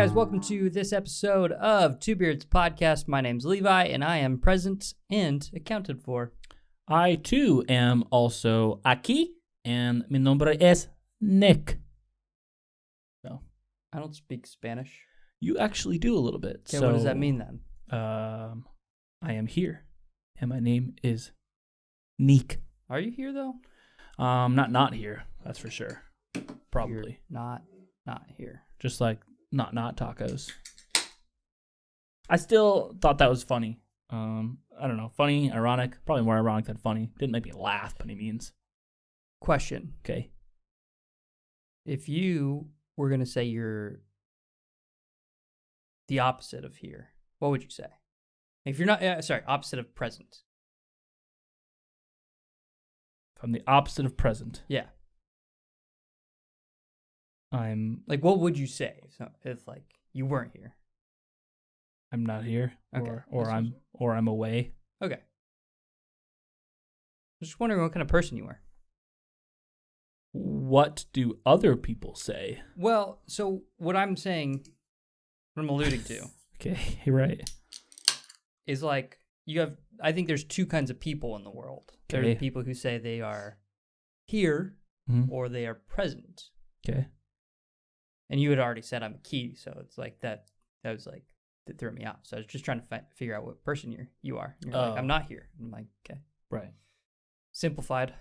guys, welcome to this episode of Two Beards Podcast. My name's Levi, and I am present and accounted for. I, too, am also aquí, and mi nombre es Nick. So, I don't speak Spanish. you actually do a little bit. Okay, so, what does that mean then? I am here, and my name is Nick. Are you here, though? Not here, that's for sure. Probably. You're not here. Just like not tacos. I still thought that was funny. I don't know, funny, ironic, probably more ironic than funny. Didn't make me laugh by any means. Question. Okay. If you were going to say you're the opposite of here, what would you say? If you're not, opposite of present. If I'm the opposite of present, Yeah. I'm Like, what would you say if you weren't here? not here, Okay. or I'm away. Okay. Just wondering what kind of person you were. What do other people say? Well, so what I'm saying, what I'm alluding to, Okay, you're right. is like I think there's two kinds of people in the world. Okay. There's people who say they are here Mm-hmm. or they are present. Okay. And you had already said I'm a key, so it's like that was like, that threw me off. So I was just trying to figure out what person you are. And you're like, I'm not here. I'm like, okay. Right. Simplified.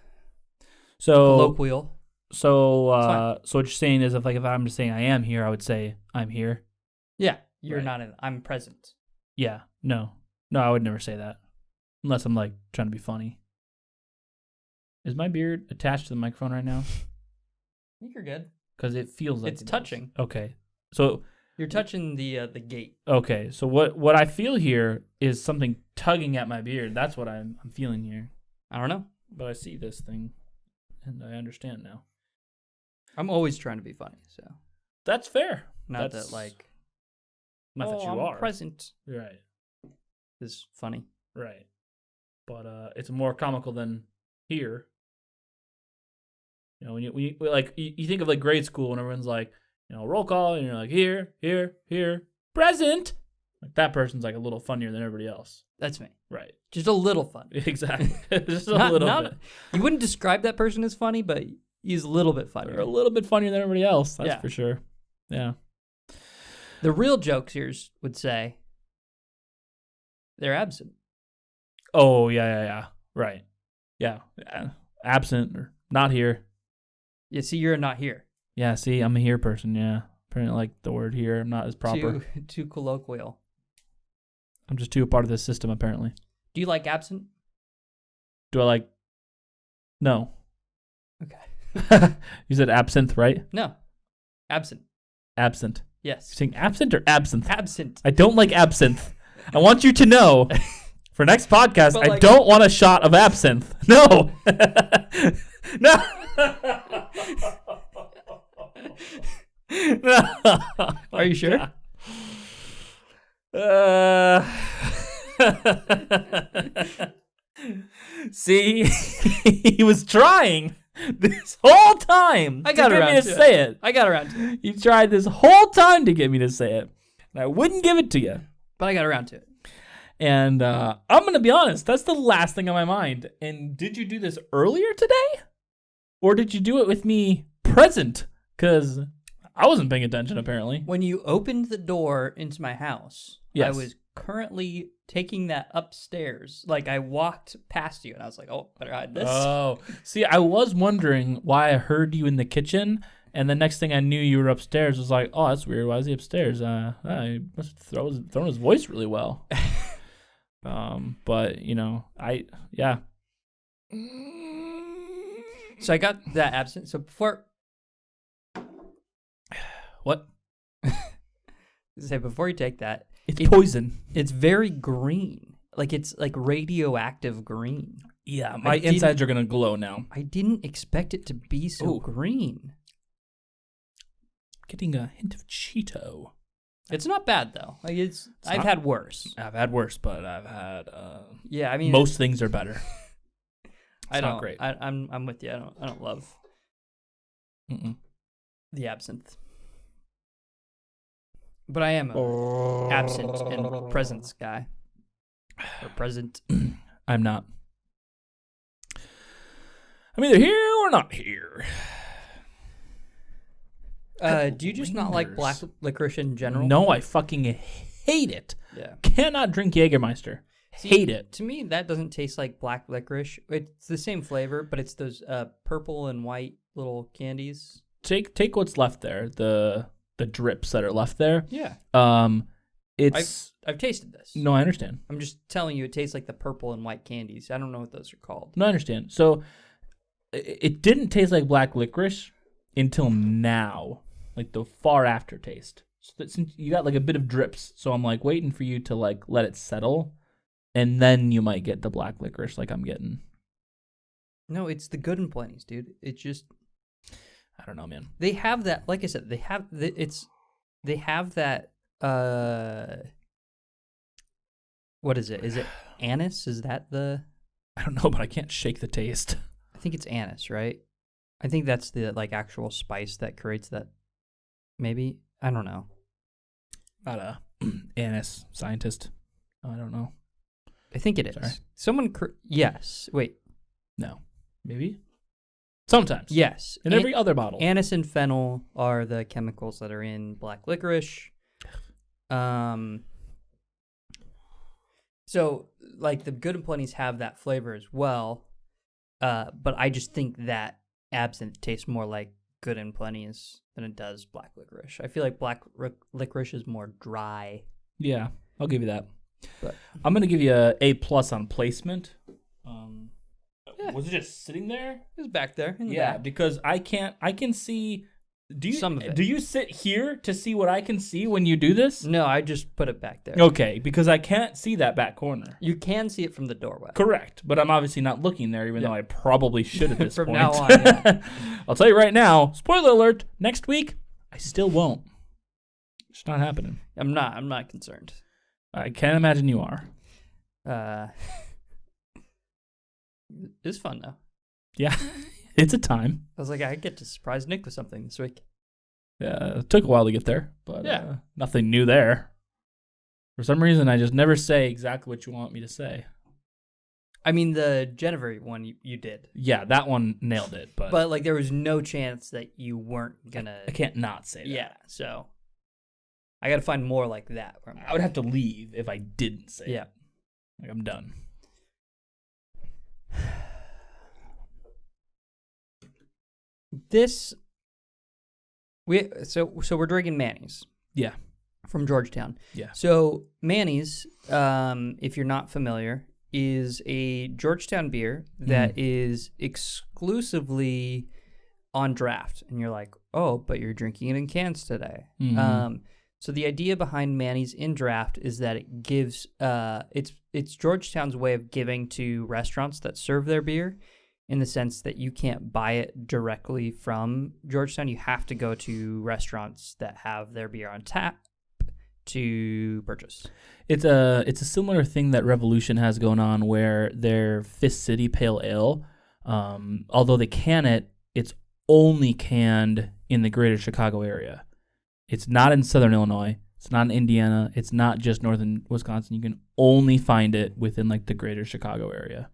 So Colloquial. So what you're saying is if I'm just saying I am here, I would say I'm here. Yeah. You're Right. not I'm present. Yeah. No, I would never say that unless I'm like trying to be funny. Is my beard attached to the microphone right now? I think you're good. Because it feels like It's touching. Okay. So You're touching the gate. okay. So what I feel here is something tugging at my beard. That's what I'm feeling here. I don't know. But I see this thing, and I understand now. I'm always trying to be funny, so That's fair. not That's that like not that you I'm are present right. is funny. Right. But it's more comical than here. You know, when you think of like grade school when everyone's like, you know, roll call, and you're like here, present. Like that person's like a little funnier than everybody else. That's me. Right. Just a little fun. Exactly. Just a little bit. You wouldn't describe that person as funny, but he's a little bit funnier. They're a little bit funnier than everybody else. That's Yeah. for sure. Yeah. The real jokesters would say they're absent. Oh yeah. Right. Yeah. Absent or not here. Yeah, see, you're not here. Yeah, see, I'm a here person, yeah. Apparently like the word here, I'm not as proper. Too colloquial. I'm just too a part of this system, apparently. Do you like absent? Do I like... No. Okay. You said absinthe, right? No. Absent. Absent. Yes. You're saying absent or absinthe? Absent. I don't like absinthe. I want you to know, for next podcast, But I don't want a shot of absinthe. No. No. No. Are you sure? See, he was trying this whole time I got to get around me to to it. say it. I got around to it. You tried this whole time to get me to say it, and I wouldn't give it to you. But I got around to it. And I'm going to be honest, that's the last thing on my mind. And did you do this earlier today? Or did you do it with me present? Because I wasn't paying attention, apparently. When you opened the door into my house, Yes. I was currently taking that upstairs. Like, I walked past you, and I was like, oh, better hide this. Oh, see, I was wondering why I heard you in the kitchen. And the next thing I knew, you were upstairs. I was like, oh, that's weird. Why is he upstairs? He must have thrown his voice really well. But, you know, yeah. So I got that absent. So before... What? Say before you take that... It's poison. It's very green. Like, it's like radioactive green. Yeah, my insides are going to glow now. I didn't expect it to be so green. Getting a hint of Cheeto. It's not bad, though. Like, I've had worse. I've had worse, but I've had... yeah, I mean... most things are better. It's not great. I'm with you. I don't love the absinthe. But I am a absent and presence guy. Or present. I'm not. I'm either here or not here. Do you just not like black licorice in general? No, I fucking hate it. Yeah. Cannot drink Jägermeister. Hate it. To me, that doesn't taste like black licorice. It's the same flavor, but it's those purple and white little candies. Take what's left there. The drips that are left there. Yeah. It's I've tasted this. No, I understand. I'm just telling you, it tastes like the purple and white candies. I don't know what those are called. No, I understand. So it didn't taste like black licorice until now, like the far aftertaste. So since you got like a bit of drips, so I'm like waiting for you to like let it settle, and then you might get the black licorice like I'm getting. No, it's the good and plenties, dude. It's just I don't know, man. they have that. Like I said, they have that. What is it? Is it anise? Is that the? I don't know, but I can't shake the taste. I think it's anise, right? I think that's the like actual spice that creates that. Maybe I don't know. Not a anise scientist. I don't know. I think it is. Sorry. Someone. Yes. Wait. No. Maybe. Sometimes. Yes. In every other bottle. Anise and fennel are the chemicals that are in black licorice. So like the good and plenties have that flavor as well. But I just think that absinthe tastes more like good and plenties than it does black licorice. I feel like black licorice is more dry. Yeah, I'll give you that. But I'm gonna give you a A+ on placement. Yeah. Was it just sitting there? It was back there. In the Yeah, back. because I can see. Some of it. Do you sit here to see what I can see when you do this? No, I just put it back there. Okay, because I can't see that back corner. You can see it from the doorway. Correct, but I'm obviously not looking there, even though I probably should at this From point. now on, yeah. I'll tell you right now. Spoiler alert: next week, I still won't. It's not happening. I'm not concerned. I can't imagine you are. It's fun though. Yeah, it's a time. I was like, I get to surprise Nick with something this week. Yeah, it took a while to get there, but Yeah. nothing new there. For some reason, I just never say exactly what you want me to say. I mean, the Genevieve one you did. Yeah, that one nailed it, But like, there was no chance that you weren't gonna. I can't not say that. Yeah, so I got to find more like that. I would have to leave if I didn't say Yeah. it. Like, I'm done. So we're drinking Mannys. Yeah. From Georgetown. Yeah. So Mannys, if you're not familiar, is a Georgetown beer that is exclusively on draft, and you're like, oh, but you're drinking it in cans today. So the idea behind Mannys in draft is that it gives it's Georgetown's way of giving to restaurants that serve their beer, in the sense that you can't buy it directly from Georgetown. You have to go to restaurants that have their beer on tap to purchase. It's a similar thing that Revolution has going on, where their Fist City Pale Ale, although they can it, it's only canned in the greater Chicago area. It's not in Southern Illinois. It's not in Indiana. It's not just northern Wisconsin. You can only find it within like the greater Chicago area.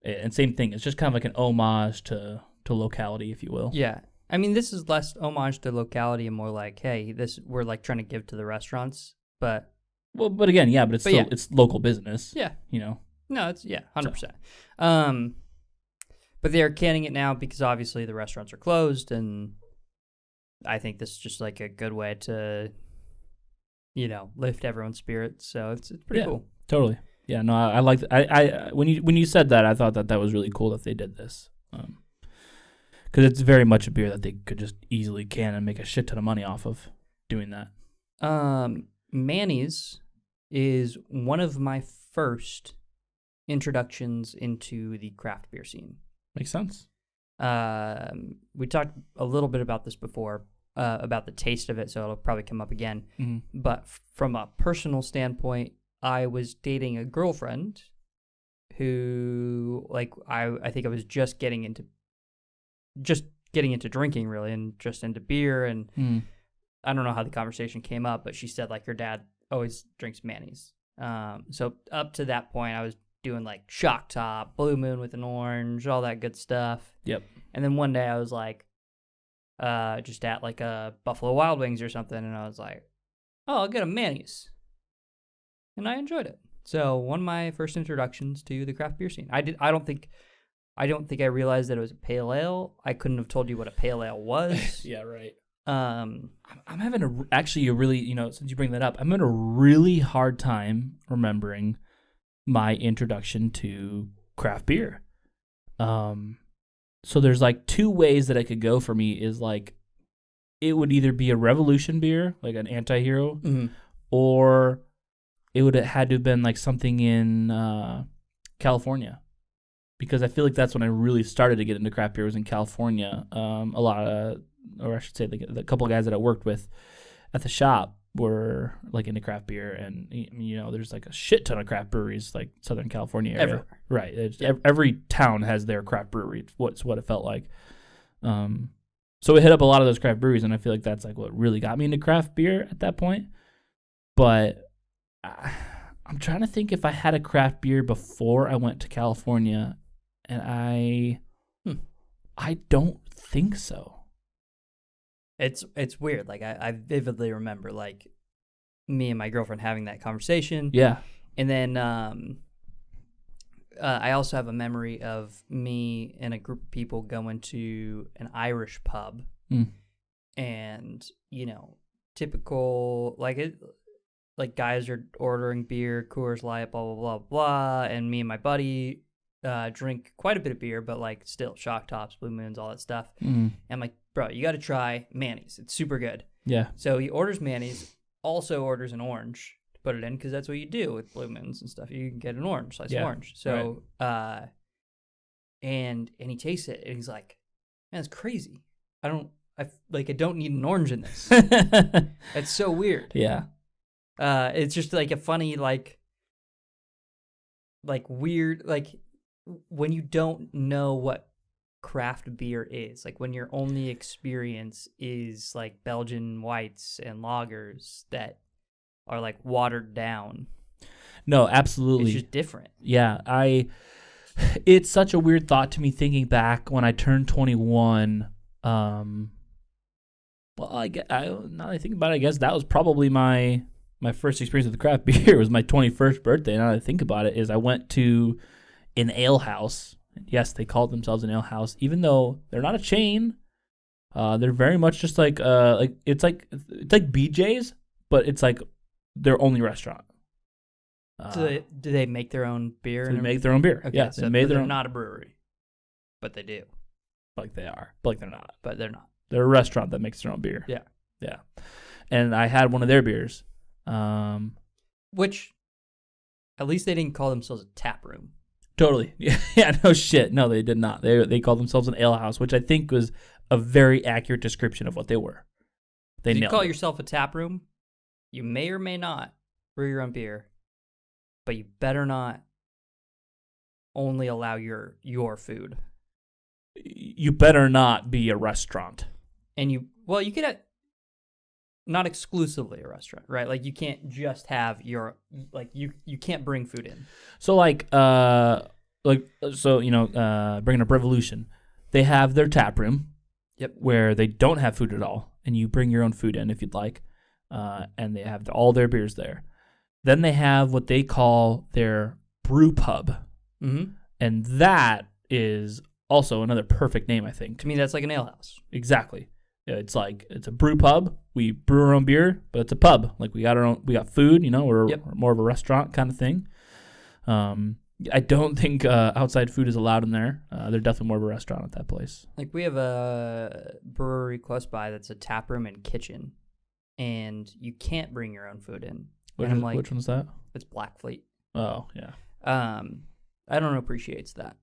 And same thing. It's just kind of like an homage to locality, if you will. Yeah. I mean, this is less homage to locality and more like, hey, we're like trying to give to the restaurants, but again, yeah, but it's still it's local business. Yeah. You know. No, it's 100%. But they're canning it now because obviously the restaurants are closed, and I think this is just like a good way to, lift everyone's spirits. So it's pretty cool. Totally. Yeah, no, I like. I when you said that, I thought that was really cool that they did this, because it's very much a beer that they could just easily can and make a shit ton of money off of doing that. Mannys is one of my first introductions into the craft beer scene. Makes sense. We talked a little bit about this before, about the taste of it, so it'll probably come up again. Mm-hmm. But from a personal standpoint, I was dating a girlfriend who, like, I think I was just getting into drinking, really, and just into beer, and I don't know how the conversation came up, but she said like her dad always drinks Mannys. So up to that point, I was doing like Shock Top, Blue Moon with an orange, all that good stuff. Yep. And then one day I was like, just at like a Buffalo Wild Wings or something, and I was like, oh, I'll get a Mannys, and I enjoyed it. So one of my first introductions to the craft beer scene. I don't think I realized that it was a pale ale. I couldn't have told you what a pale ale was. Yeah, right. Um, I'm having a really, since you bring that up, I'm having a really hard time remembering my introduction to craft beer. So there's like two ways that it could go for me is like, it would either be a Revolution beer, like an anti-hero, or it would have had to have been like something in California. Because I feel like that's when I really started to get into craft beer was in California. Or I should say the couple of guys that I worked with at the shop were like into craft beer, and there's like a shit ton of craft breweries like Southern California area. Everywhere. Right. Every town has their craft brewery. What's what it felt like. So it hit up a lot of those craft breweries, and I feel like that's like what really got me into craft beer at that point. But I'm trying to think if I had a craft beer before I went to California, and I don't think so. It's weird. Like I vividly remember like me and my girlfriend having that conversation. Yeah. And then I also have a memory of me and a group of people going to an Irish pub, and typical like guys are ordering beer, Coors Light, blah blah blah blah, and me and my buddy drink quite a bit of beer, but like still Shock Tops, Blue Moons, all that stuff. And I'm like, bro, you got to try Mannys. It's super good. Yeah. So he orders Mannys, also orders an orange to put it in because that's what you do with Blue Moons and stuff. You can get an orange, slice of orange. So, right. And he tastes it and he's like, man, it's crazy. I don't need an orange in this. It's so weird. Yeah. It's just like a funny, like weird, like when you don't know what craft beer is, like when your only experience is like Belgian whites and lagers that are like watered down. No, absolutely. It's just different. Yeah, it's such a weird thought to me thinking back when I turned 21. Well, now that I think about it, I guess that was probably my first experience with craft beer was my 21st birthday. Now that I think about it, is I went to an ale house. Yes, they called themselves an ale house, even though they're not a chain. They're very much just like it's like BJ's, but it's like their only restaurant. Do they make their own beer? So they make their own beer. Okay, yeah, so they made their they're own. not a brewery, but they do. Like they are, but like they're not. But they're not. They're a restaurant that makes their own beer. Yeah, yeah. And I had one of their beers, which at least they didn't call themselves a tap room. Totally. Yeah, no shit. No, they did not. They called themselves an ale house, which I think was a very accurate description of what they were. If you call yourself a tap room, you may or may not brew your own beer, but you better not only allow your food. You better not be a restaurant. And you could not exclusively a restaurant, right? Like you can't just have you can't bring food in. So bringing up Revolution, they have their tap room. Yep. Where they don't have food at all, and you bring your own food in if you'd like, and they have all their beers there. Then they have what they call their brew pub, and that is also another perfect name, I think. To me, that's like an ale house. Exactly. It's a brew pub. We brew our own beer, but it's a pub. Like we got food, we're more of a restaurant kind of thing. I don't think outside food is allowed in there. They're definitely more of a restaurant at that place. Like we have a brewery close by that's a tap room and kitchen, and you can't bring your own food in. Which one's that? It's Blackfleet. Oh, yeah. I don't appreciate that.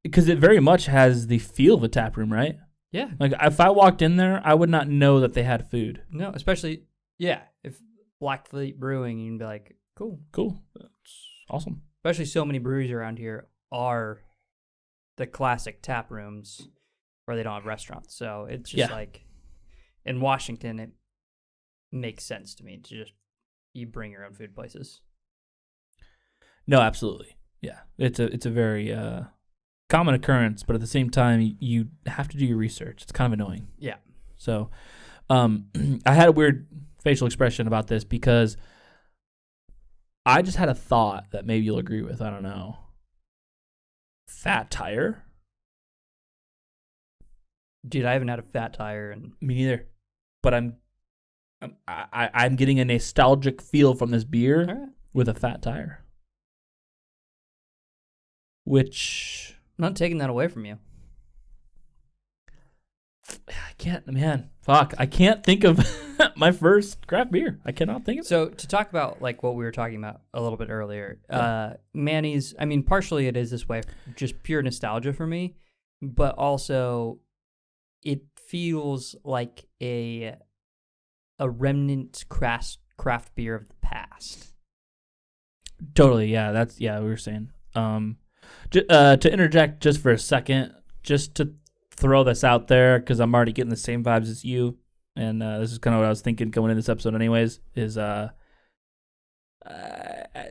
Because it very much has the feel of a tap room, right? Yeah. Like if I walked in there, I would not know that they had food. No, especially if Blackfleet Brewing, you'd be like, cool. That's awesome. Especially so many breweries around here are the classic tap rooms where they don't have restaurants. So it's just like in Washington, makes sense to me to just you bring your own food places. No, absolutely. Yeah. It's a very common occurrence, but at the same time, you have to do your research. It's kind of annoying. Yeah. So I had a weird facial expression about this because I just had a thought that maybe you'll agree with. I don't know. Fat tire? Dude, I haven't had a fat tire and Me neither. But I'm getting a nostalgic feel from this beer with a fat tire. Which I'm not taking that away from you. I can't, man. Fuck. I can't think of my first craft beer. I cannot think of it. So to talk about like what we were talking about a little bit earlier, Manny's, I mean, partially it is this way, just pure nostalgia for me, but also it feels like a remnant craft beer of the past. Totally, yeah. We were saying. To interject just for a second, just to throw this out there, because I'm already getting the same vibes as you, and this is kind of what I was thinking going into this episode anyways, is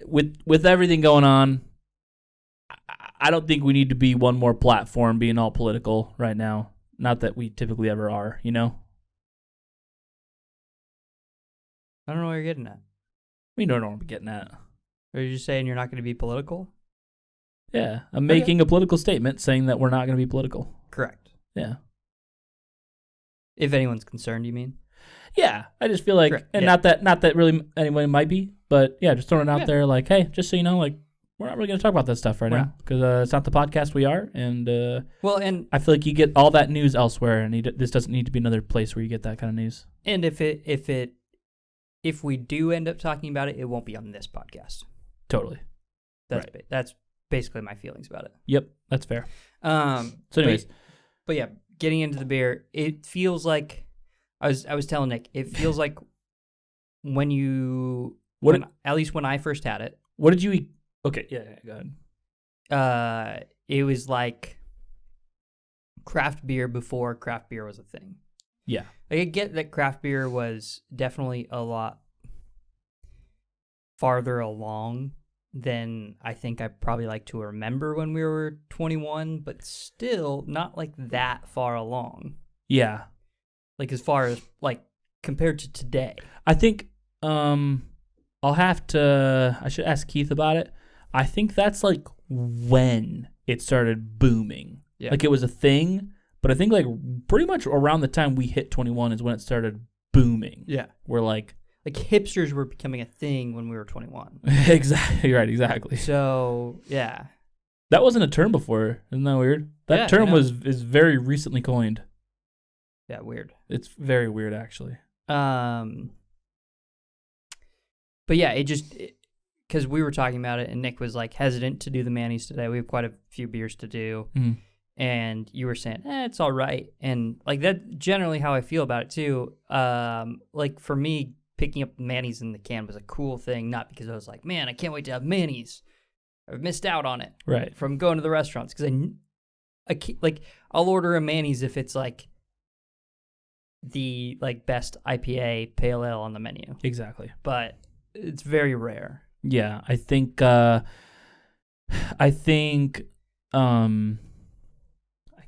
with everything going on, I don't think we need to be one more platform being all political right now. Not that we typically ever are, you know? I don't know what you're getting at. We don't know what I'm getting at. Are you just saying you're not going to be political? Yeah, I'm making a political statement saying that we're not going to be political. Correct. Yeah. If anyone's concerned, you mean? Yeah, I just feel like, Correct. and not that really anyone might be, but yeah, just throwing it out there, like, hey, just so you know, like, we're not really going to talk about that stuff right now because it's not the podcast we are, and and I feel like you get all that news elsewhere, and this doesn't need to be another place where you get that kind of news. And if we do end up talking about it, it won't be on this podcast. Totally. That's basically my feelings about it. Yep, that's fair. So anyways, but yeah, getting into the beer, it feels like I was telling Nick, it feels like at least when I first had it. What did you eat? Okay, yeah, go ahead. It was like craft beer before craft beer was a thing. Yeah. Like, I get that craft beer was definitely a lot farther along than I think I probably like to remember when we were 21, but still not like that far along. Yeah. Like as far as like compared to today. I think I should ask Keith about it. I think that's like when it started booming. Yeah. Like it was a thing, but I think like pretty much around the time we hit 21 is when it started booming. Yeah. We're like hipsters were becoming a thing when we were 21. Exactly right, exactly. So, yeah. That wasn't a term before. Isn't that weird? That term is very recently coined. Yeah, weird. It's very weird actually. But yeah, because we were talking about it, and Nick was like hesitant to do the Mannys today. We have quite a few beers to do, and you were saying, it's all right, and like that's generally how I feel about it too. Like for me, picking up Mannys in the can was a cool thing, not because I was like, man, I can't wait to have Mannys. I've missed out on it, right? From going to the restaurants, because I'll order a Mannys if it's like the like best IPA pale ale on the menu, exactly, but it's very rare. Yeah, I think I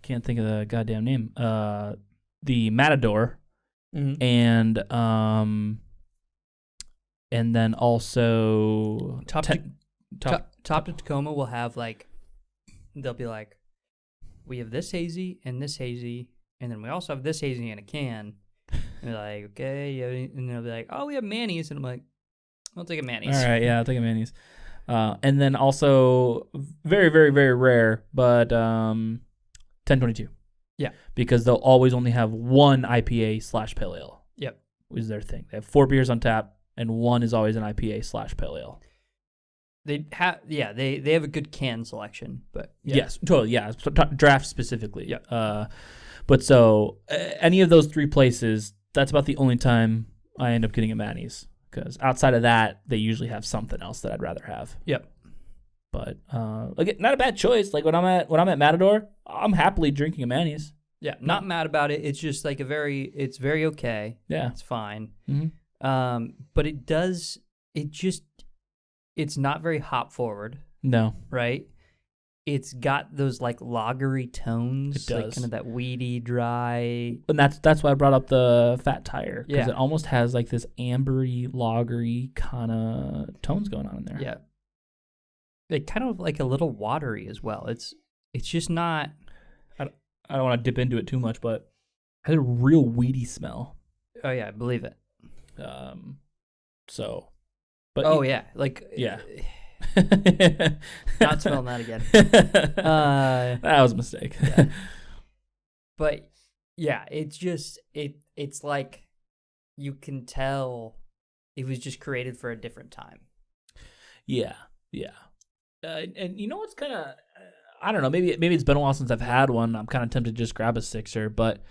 can't think of the goddamn name. The Matador, and then also Top to Tacoma will have like, they'll be like, we have this hazy, and then we also have this hazy in a can. And they're like, okay, yeah, and they'll be like, oh, we have Mannys, and I'm like, I'll take a Mannys. All right, yeah, I'll take a Mannys. And then also very, very, very rare, but 1022. Yeah. Because they'll always only have one IPA / pale ale. Yep. Is their thing. They have 4 beers on tap, and one is always an IPA / pale ale. They have a good can selection, but yeah. Yes, totally, yeah. Draft specifically. Yeah. But so any of those 3 places, that's about the only time I end up getting a Mannys. Because outside of that, they usually have something else that I'd rather have. Yep. But not a bad choice. Like when I'm at Matador, I'm happily drinking a Mannys. Yeah, not mad about it. It's just like it's very okay. Yeah, it's fine. Mm-hmm. But it's not very hop forward, No, right? It's got those like lagery tones, it does. like kind of that weedy, dry. And that's why I brought up the Fat Tire, because Yeah. it almost has like this ambery, lagery kind of tones going on in there. Yeah. It kind of like a little watery as well. It's just not. I don't want to dip into it too much, but it has a real weedy smell. Oh yeah, I believe it. So, but Oh yeah, like yeah. Not smelling that again. That was a mistake. Yeah. But yeah, it's like you can tell it was just created for a different time. Yeah. And you know what's kind of, I don't know, maybe it's been a while since I've had one. I'm kind of tempted to just grab a sixer, but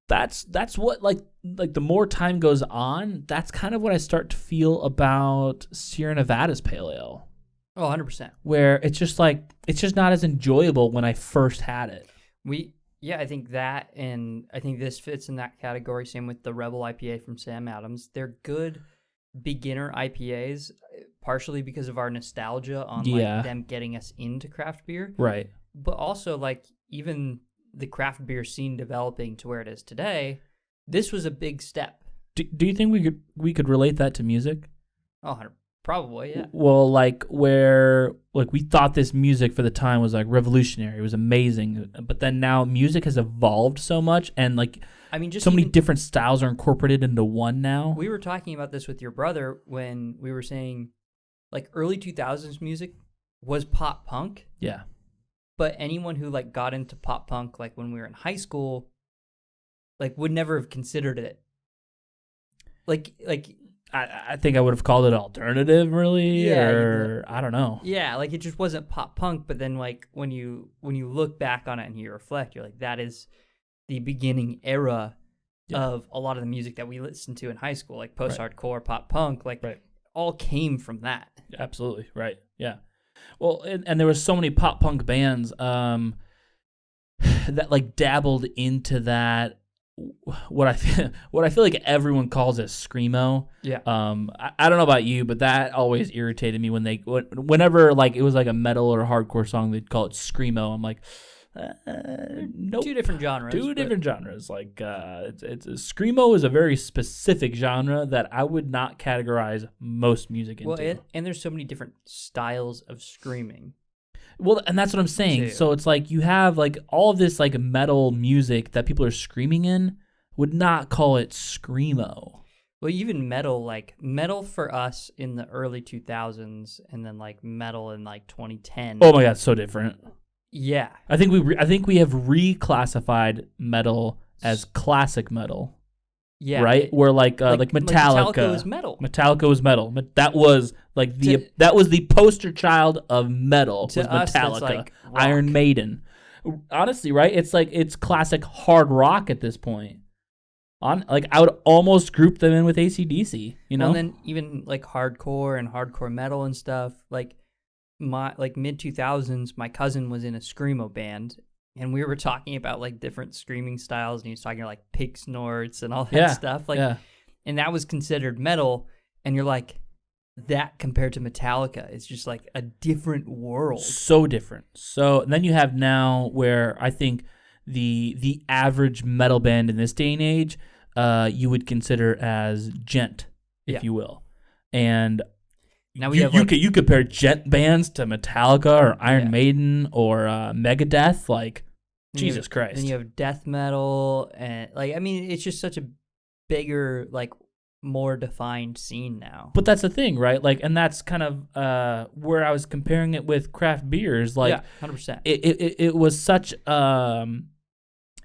that's what like the more time goes on, that's kind of what I start to feel about Sierra Nevada's Pale Ale. Oh, 100%. Where it's just not as enjoyable when I first had it. I think that, and I think this fits in that category. Same with the Rebel IPA from Sam Adams. They're good beginner IPAs, partially because of our nostalgia on like them getting us into craft beer. Right. But also like even the craft beer scene developing to where it is today, this was a big step. Do you think we could relate that to music? Oh, probably, yeah. Well, like where like we thought this music for the time was like revolutionary, it was amazing, but then now music has evolved so much, and like I mean, just so many different styles are incorporated into one now. We were talking about this with your brother when we were saying like early 2000s music was pop punk. Yeah. But anyone who like got into pop punk like when we were in high school like would never have considered it. Like I think I would have called it alternative, really, Yeah, or I don't know. yeah, like it just wasn't pop punk, but then like when you look back on it and you reflect, you're like, that is the beginning era of a lot of the music that we listened to in high school, like post-hardcore, pop punk, like all came from that. Absolutely, right, yeah. Well, and there was so many pop punk bands that like dabbled into that. What I feel like everyone calls it screamo. Yeah. I don't know about you, but that always irritated me whenever like it was like a metal or a hardcore song, they'd call it screamo. I'm like, nope. Two different genres. Different genres. Like it's screamo is a very specific genre that I would not categorize most music into. Well, and there's so many different styles of screaming. Well, and that's what I'm saying. Too. So it's like you have like all of this like metal music that people are screaming in, would not call it screamo. Well, even metal for us in the early 2000s, and then like metal in like 2010. Oh my God, so different. Yeah, I think we have reclassified metal as classic metal. Yeah, right. Where like Metallica. Metallica was metal. Metallica was metal. That was like that was the poster child of metal. Was us, Metallica, like Iron Maiden. Honestly, right? It's like it's classic hard rock at this point. Like I would almost group them in with AC/DC. You know, and then even like hardcore and hardcore metal and stuff. Like my mid 2000s, my cousin was in a screamo band. And we were talking about like different screaming styles, and he was talking like pig snorts and all that stuff. And that was considered metal. And you're like, that compared to Metallica is just like a different world. So different. So and then you have now where I think the average metal band in this day and age, you would consider as gent, if you will. And now you compare gent bands to Metallica or Iron Maiden or Megadeth, like Jesus Christ. Then you have death metal, and like I mean, it's just such a bigger, like more defined scene now. But that's the thing, right? Like, and that's kind of where I was comparing it with craft beers. Like, 100%. It was such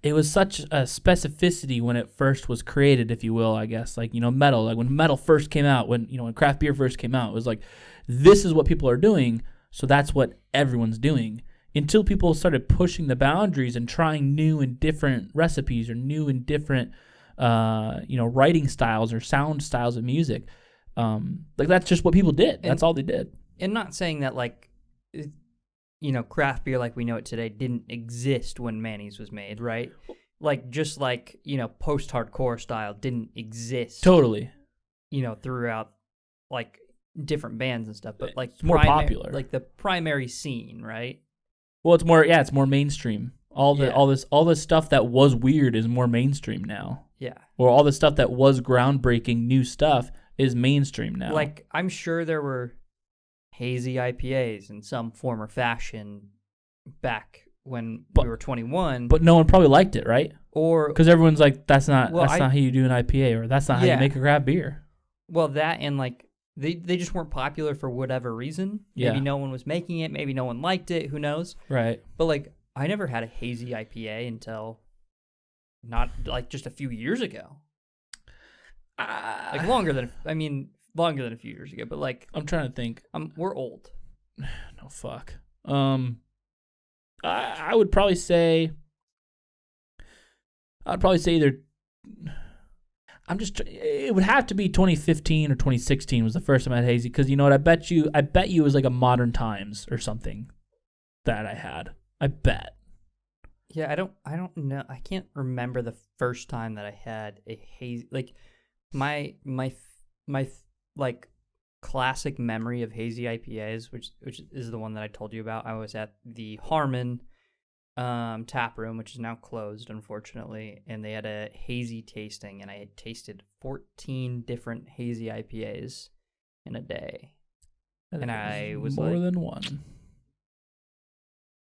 it was such a specificity when it first was created, if you will, I guess. Like, metal. Like when metal first came out, when craft beer first came out, it was like, this is what people are doing, so that's what everyone's doing. Until people started pushing the boundaries and trying new and different recipes or new and different, writing styles or sound styles of music. Like that's just what people did. That's all they did. And not saying that like, craft beer like we know it today didn't exist when Mannys was made, right? Like just like, post-hardcore style didn't exist. Totally. throughout like different bands and stuff, but like it's more popular, like the primary scene, right? Well, it's more mainstream. All this stuff that was weird is more mainstream now. Yeah. Or all the stuff that was groundbreaking new stuff is mainstream now. Like, I'm sure there were hazy IPAs in some form or fashion back when we were 21. But no one probably liked it, right? Or because everyone's like, that's not how you do an IPA, or that's not how you make a craft beer. Well, that and like they just weren't popular for whatever reason. Yeah. Maybe no one was making it. Maybe no one liked it. Who knows? Right. But like, I never had a hazy IPA until not like just a few years ago. Like longer than a few years ago. But like, I'm trying to think. We're old. No fuck. I would probably say. I'd probably say either. It would have to be 2015 or 2016 was the first time I had hazy, because you know what? I bet you it was like a Modern Times or something that I had. I bet. Yeah, I don't know. I can't remember the first time that I had a hazy. Like my like classic memory of hazy IPAs, which is the one that I told you about. I was at the Harmon tap room, which is now closed, unfortunately, and they had a hazy tasting, and I had tasted 14 different hazy IPAs in a day, and I was more like, than one.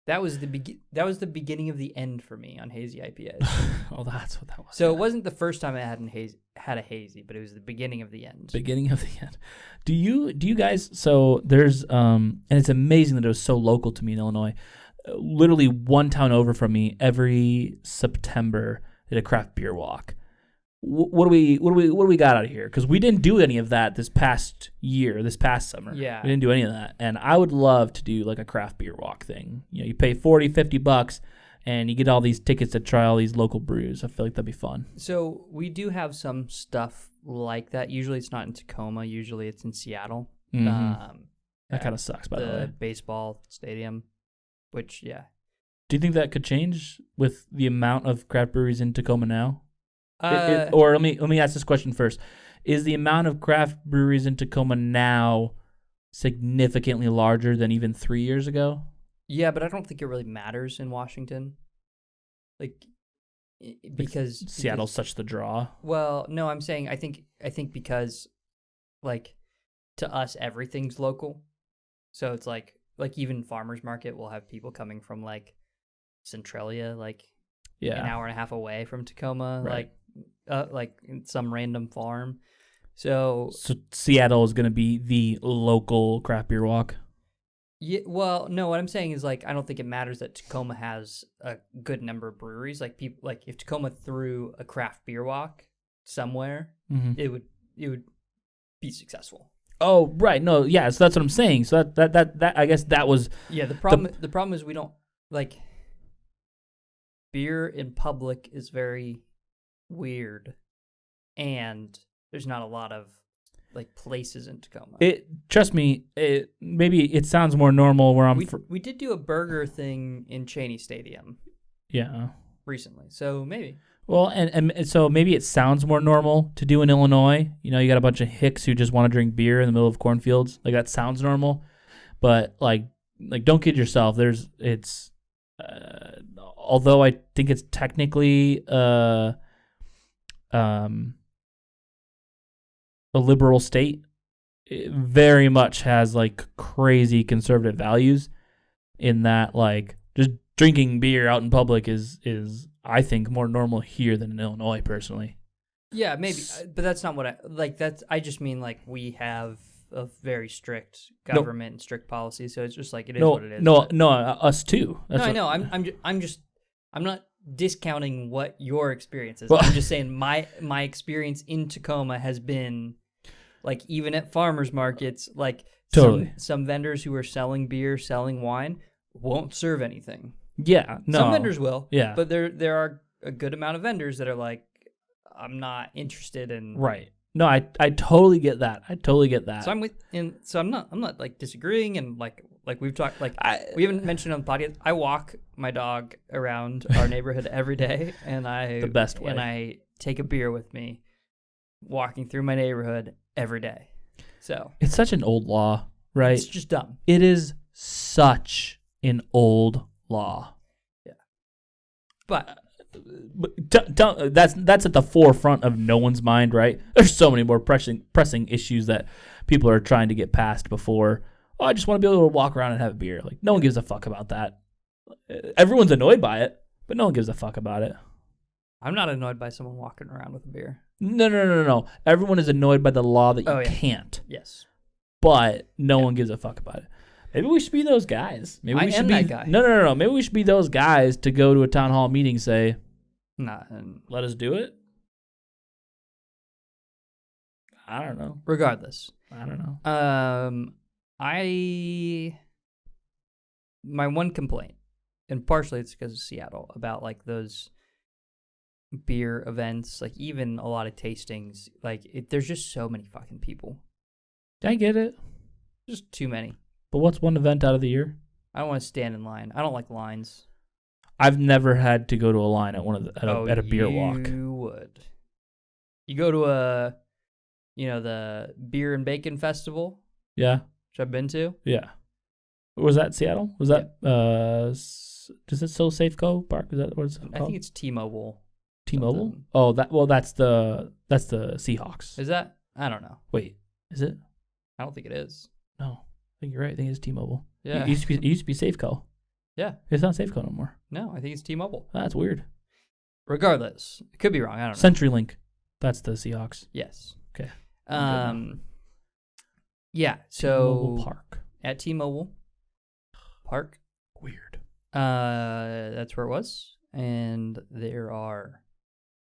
That was the beginning of the end for me on hazy IPAs. Oh, that's what that was. So it wasn't the first time I had a hazy, but it was the beginning of the end. Beginning of the end. Do you guys? So there's and it's amazing that it was so local to me in Illinois. Literally one town over from me, every September did a craft beer walk. What do we got out of here? Because we didn't do any of that this past summer. Yeah, we didn't do any of that, and I would love to do like a craft beer walk thing. You know, you pay $40-$50 and you get all these tickets to try all these local brews. I feel like that'd be fun. So we do have some stuff like that. Usually it's not in Tacoma. Usually it's in Seattle. Mm-hmm. That kind of sucks, by the way. Baseball stadium. Which, yeah. Do you think that could change with the amount of craft breweries in Tacoma now? Or let me ask this question first: is the amount of craft breweries in Tacoma now significantly larger than even 3 years ago? Yeah, but I don't think it really matters in Washington. Like, because Seattle's such the draw. Well, no, I'm saying I think because, like, to us everything's local, so it's like even farmers market will have people coming from like Centralia, like an hour and a half away from Tacoma, right. like some random farm. So Seattle is going to be the local craft beer walk. Yeah, well, no, what I'm saying is like I don't think it matters that Tacoma has a good number of breweries. Like people, like if Tacoma threw a craft beer walk somewhere, mm-hmm. it would be successful. Oh, right. No, yeah, so that's what I'm saying. So that I guess that was the problem is we don't like beer in public is very weird, and there's not a lot of like places in Tacoma. Trust me, maybe it sounds more normal where we did do a burger thing in Cheney Stadium. Yeah. Recently. So maybe. Well, and so maybe it sounds more normal to do in Illinois. You know, you got a bunch of hicks who just want to drink beer in the middle of cornfields. Like that sounds normal, but like don't kid yourself. Although I think it's technically a liberal state, it very much has like crazy conservative values in that like just drinking beer out in public is I think more normal here than in Illinois personally. Yeah, maybe, but that's not what I like. I just mean like we have a very strict government and strict policy, so it's just like it is what it is. Us too. I know. I'm not discounting what your experience is. Well, I'm just saying my experience in Tacoma has been like even at farmers markets, like totally some vendors who are selling beer, selling wine won't serve anything. Yeah, no. Some vendors will. Yeah, but there are a good amount of vendors that are like, I'm not interested in. Right. No, I totally get that. So I'm not like disagreeing, and like we've talked, like we haven't mentioned on the podcast. I walk my dog around our neighborhood every day, and the best way. And I take a beer with me, walking through my neighborhood, every day. So it's such an old law, right? it's just dumb. It is such an old law. Yeah. But that's at the forefront of no one's mind, right? There's so many more pressing issues that people are trying to get past before. Oh, I just want to be able to walk around and have a beer. Like, no one gives a fuck about that. Everyone's annoyed by it, but no one gives a fuck about it. I'm not annoyed by someone walking around with a beer. No. Everyone is annoyed by the law that you can't. Yes. But no one gives a fuck about it. Maybe we should be those guys. Maybe we should be that guy. No. Maybe we should be those guys to go to a town hall meeting and say, let us do it. I don't know. Regardless. I don't know. My one complaint, and partially it's because of Seattle, about like those beer events, like even a lot of tastings, like there's just so many fucking people. I get it. Just too many. But what's one event out of the year? I don't want to stand in line. I don't like lines. I've never had to go to a line at a beer walk. You would. You go to the Beer and Bacon Festival. Yeah. Which I've been to. Yeah. Was that Seattle? Was that does it still Safeco Park? Is that what it's called? I think it's T-Mobile. T-Mobile? Something. Oh, that's the Seahawks. Is that? I don't know. Wait, is it? I don't think it is. No, I think you're right. I think it's T-Mobile. Yeah. It used to be Safeco. Yeah. It's not Safeco no more. No, I think it's T-Mobile. That's weird. Regardless, it could be wrong. I don't know. CenturyLink. That's the Seahawks. Yes. Okay. Yeah. So T-Mobile Park. At T-Mobile Park. Weird. That's where it was, and there are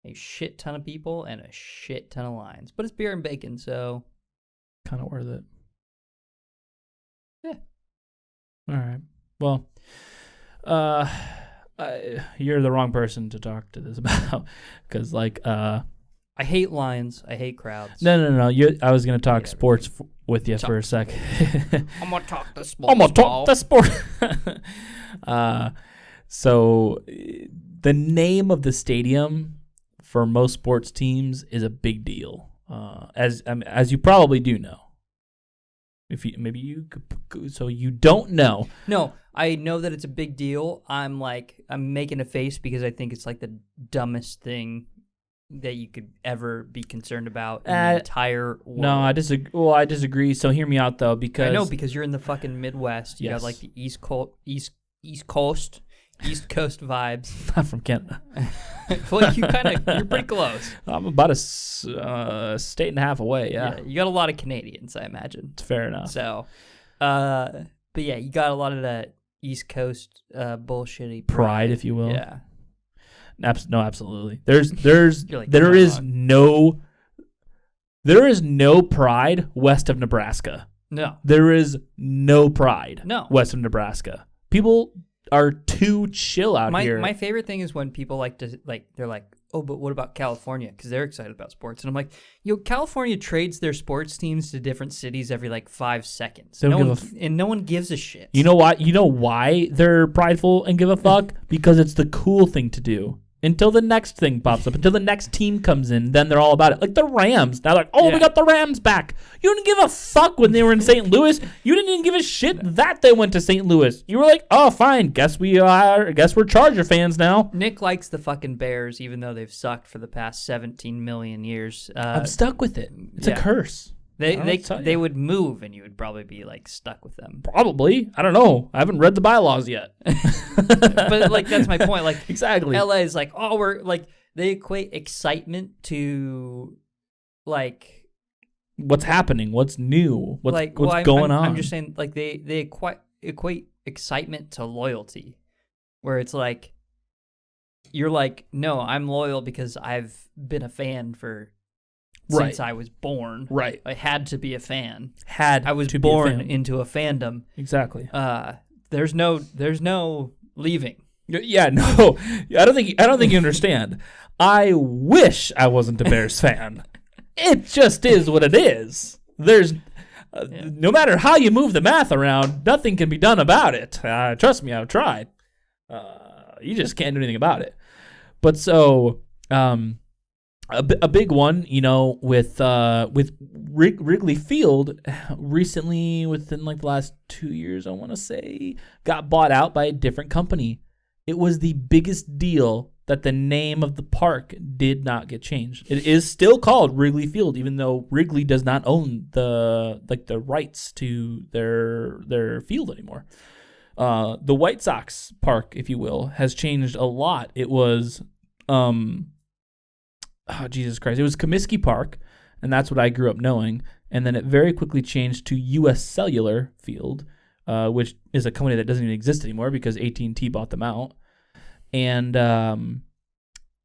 a shit ton of people and a shit ton of lines. But it's beer and bacon, so kind of worth it. Yeah. All right. Well, you're the wrong person to talk to this about, because I hate lines. I hate crowds. No. I was gonna talk sports with you for a sec. I'm gonna talk the sport. So the name of the stadium for most sports teams is a big deal, as you probably do know. So you don't know. No, I know that it's a big deal. I'm making a face because I think it's like the dumbest thing that you could ever be concerned about in the entire world. No, I disagree. Well, I disagree. So hear me out though, because I know, because you're in the fucking Midwest. You have like the East Coast vibes. I'm from Canada. Well, you're pretty close. I'm about a state and a half away. Yeah, you got a lot of Canadians, I imagine. It's fair enough. So, but yeah, you got a lot of that East Coast bullshitty pride, if you will. Yeah. No, absolutely. There is no pride west of Nebraska. No. There is no pride west of Nebraska. People are too chill out here. My favorite thing is when people they're like, oh, but what about California? Because they're excited about sports. And I'm like, California trades their sports teams to different cities every 5 seconds. And no one gives a shit. You know why? You know why they're prideful and give a fuck? Because it's the cool thing to do. Until the next thing pops up, until the next team comes in, then they're all about it. Like the Rams. Now they're like, we got the Rams back. You didn't give a fuck when they were in St. Louis. You didn't even give a shit that they went to St. Louis. You were like, oh, fine. Guess we're Charger fans now. Nick likes the fucking Bears, even though they've sucked for the past 17 million years. I'm stuck with it. It's a curse. They would move, and you would probably be stuck with them. Probably. I don't know. I haven't read the bylaws yet. But that's my point. Exactly. LA is we're they equate excitement to what's happening, what's new, what's going on. I'm just saying they equate excitement to loyalty, where it's you're no, I'm loyal because I've been a fan since I was born. Right. I had to be a fan. I was born into a fandom. Exactly. There's no leaving. Yeah, no. I don't think you understand. I wish I wasn't a Bears fan. It just is what it is. There's no matter how you move the math around, nothing can be done about it. Trust me, I've tried. You just can't do anything about it. But so A big one, with Wrigley Field recently, within like the last 2 years, I want to say, got bought out by a different company. It was the biggest deal that the name of the park did not get changed. It is still called Wrigley Field, even though Wrigley does not own the rights to their field anymore. The White Sox park, if you will, has changed a lot. It was Jesus Christ. It was Comiskey Park, and that's what I grew up knowing. And then it very quickly changed to U.S. Cellular Field, which is a company that doesn't even exist anymore because AT&T bought them out. And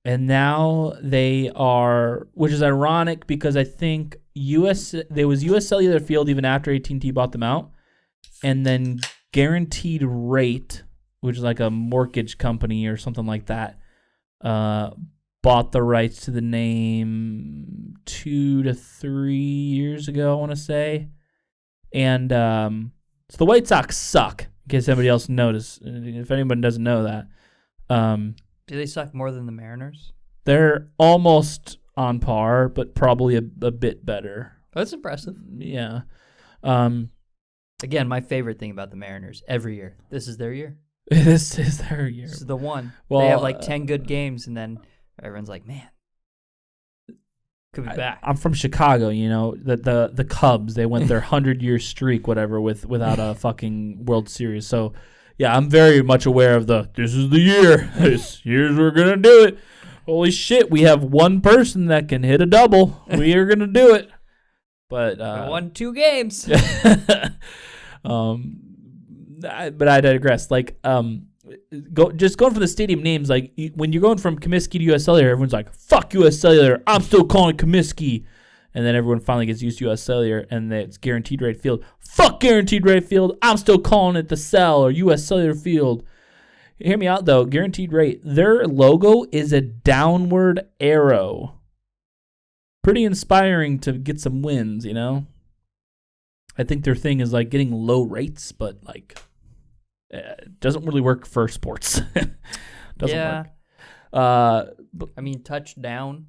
now they are, which is ironic because I think there was U.S. Cellular Field even after AT&T bought them out, and then Guaranteed Rate, which is like a mortgage company or something like that, bought the rights to the name 2 to 3 years ago, I want to say. And so the White Sox suck, in case anybody else noticed. If anyone doesn't know that. Do they suck more than the Mariners? They're almost on par, but probably a bit better. That's impressive. Yeah. Again, my favorite thing about the Mariners, every year, this is their year. This is their year. This is the one. Well, they have like 10 good games, and then everyone's like, man, could be back. I'm from Chicago, the Cubs, they went their 100-year streak, whatever, without a fucking World Series. So, yeah, I'm very much aware of this is the year. This year's we're going to do it. Holy shit, we have one person that can hit a double. We are going to do it. But I won 2 games. But I digress. Like, going for the stadium names. Like, when you're going from Comiskey to U.S. Cellular, everyone's like, "Fuck U.S. Cellular, I'm still calling it Comiskey." And then everyone finally gets used to U.S. Cellular, and it's Guaranteed Rate Field. Fuck Guaranteed Rate Field, I'm still calling it the Cell or U.S. Cellular Field. Hear me out though. Guaranteed Rate. Their logo is a downward arrow. Pretty inspiring to get some wins, I think their thing is like getting low rates, but like it doesn't really work for sports. Doesn't work. I mean, touchdown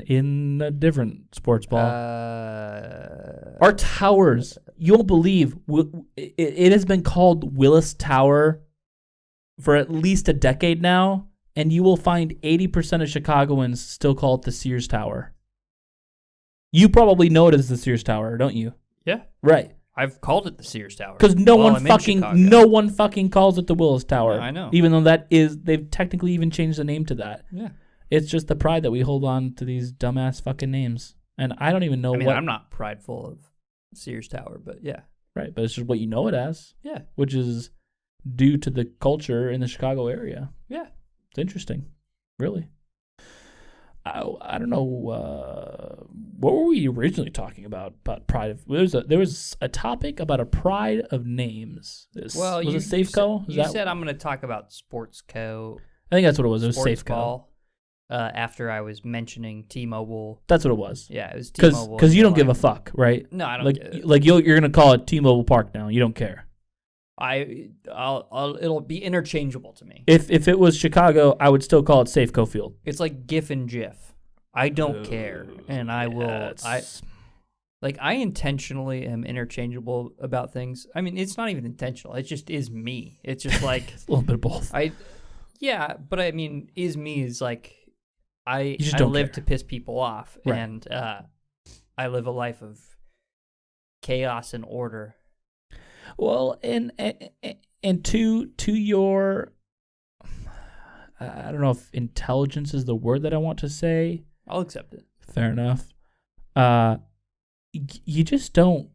in a different sports ball. Our towers, you won't believe, it has been called Willis Tower for at least a decade now, and you will find 80% of Chicagoans still call it the Sears Tower. You probably know it as the Sears Tower, don't you? Yeah. Right. I've called it the Sears Tower. Because no one fucking calls it the Willis Tower. Yeah, I know. Even though they've technically even changed the name to that. Yeah. It's just the pride that we hold on to these dumbass fucking names. And I don't even know I'm not prideful of Sears Tower, but yeah. Right, but it's just what you know it as. Yeah. Which is due to the culture in the Chicago area. Yeah. It's interesting. Really. I don't know. What were we originally talking about pride of? There was a topic about a pride of names. Was it Safeco? You said I'm going to talk about Sportsco. I think that's what it was. It was Sports Safeco. Ball, after I was mentioning T-Mobile. That's what it was. Yeah, it was T-Mobile. Because you don't give a fuck, right? No, I don't. Like you're going to call it T-Mobile Park now. You don't care. It'll be interchangeable to me. If it was Chicago, I would still call it Safeco Field. It's like GIF and GIF. I don't care, and I will. I intentionally am interchangeable about things. I mean, it's not even intentional. It just is me. It's just like it's a little bit of both. But I mean, is me is like I live to piss people off, right. And I live a life of chaos and order. Well, and to your, I don't know if intelligence is the word that I want to say. I'll accept it. Fair enough. You just don't.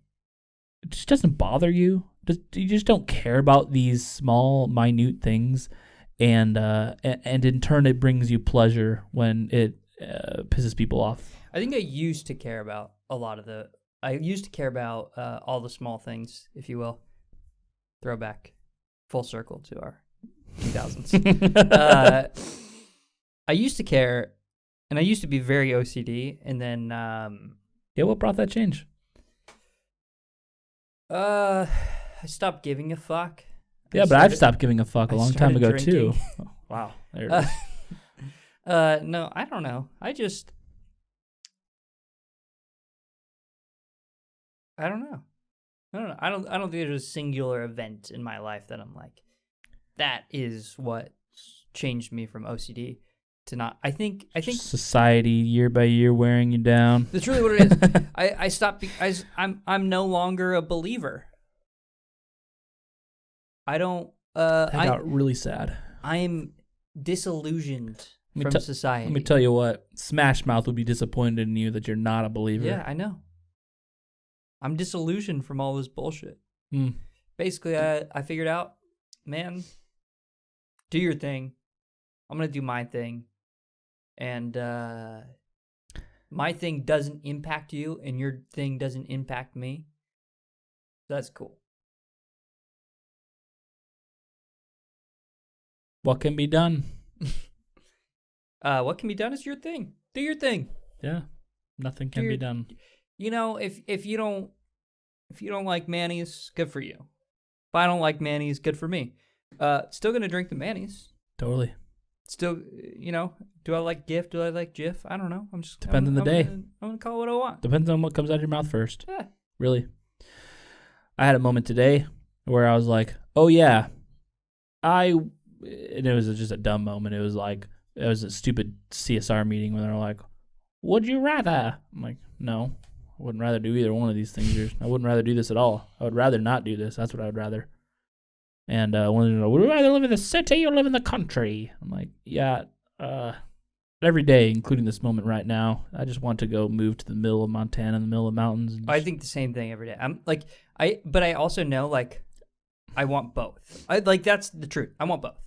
It just doesn't bother you. You just don't care about these small, minute things, and in turn, it brings you pleasure when it pisses people off. I think I used to care about all the small things, if you will. Throwback, full circle to our 2000s. I used to care, and I used to be very OCD, and then what brought that change? I stopped giving a fuck. I've stopped giving a fuck a long time ago drinking. Too. Oh, wow, there it is. No, I don't know. I just I don't know. I don't think there's a singular event in my life that I'm like, that is what changed me from OCD to not. I think Society year by year wearing you down. that's really what it is. I stopped. I'm no longer a believer. I don't. That got really sad. I am disillusioned from society. Let me tell you what. Smash Mouth would be disappointed in you that you're not a believer. Yeah, I know. I'm disillusioned from all this bullshit. Mm. Basically, I figured out, man, do your thing. I'm going to do my thing. And my thing doesn't impact you, and your thing doesn't impact me. That's cool. What can be done? What can be done is your thing. Do your thing. Yeah. Nothing can be done. You know, if you don't like Mannys, good for you. If I don't like Mannys, good for me. Still gonna drink the Mannys. Totally. Still, you know, do I like GIF? Do I like Jif? I don't know. Depends on the day. I'm gonna call it what I want. Depends on what comes out of your mouth first. Yeah. Really. I had a moment today where I was like, oh yeah, and it was just a dumb moment. It was a stupid CSR meeting where they're like, would you rather? I'm like, no, I wouldn't rather do either one of these things. I wouldn't rather do this at all. I would rather not do this. That's what I would rather. And one of them, would you rather live in the city or live in the country? I'm like, yeah, every day, including this moment right now, I just want to go move to the middle of Montana, in the middle of mountains. And I think the same thing every day. I'm like, but I also know, like, I want both. That's the truth. I want both.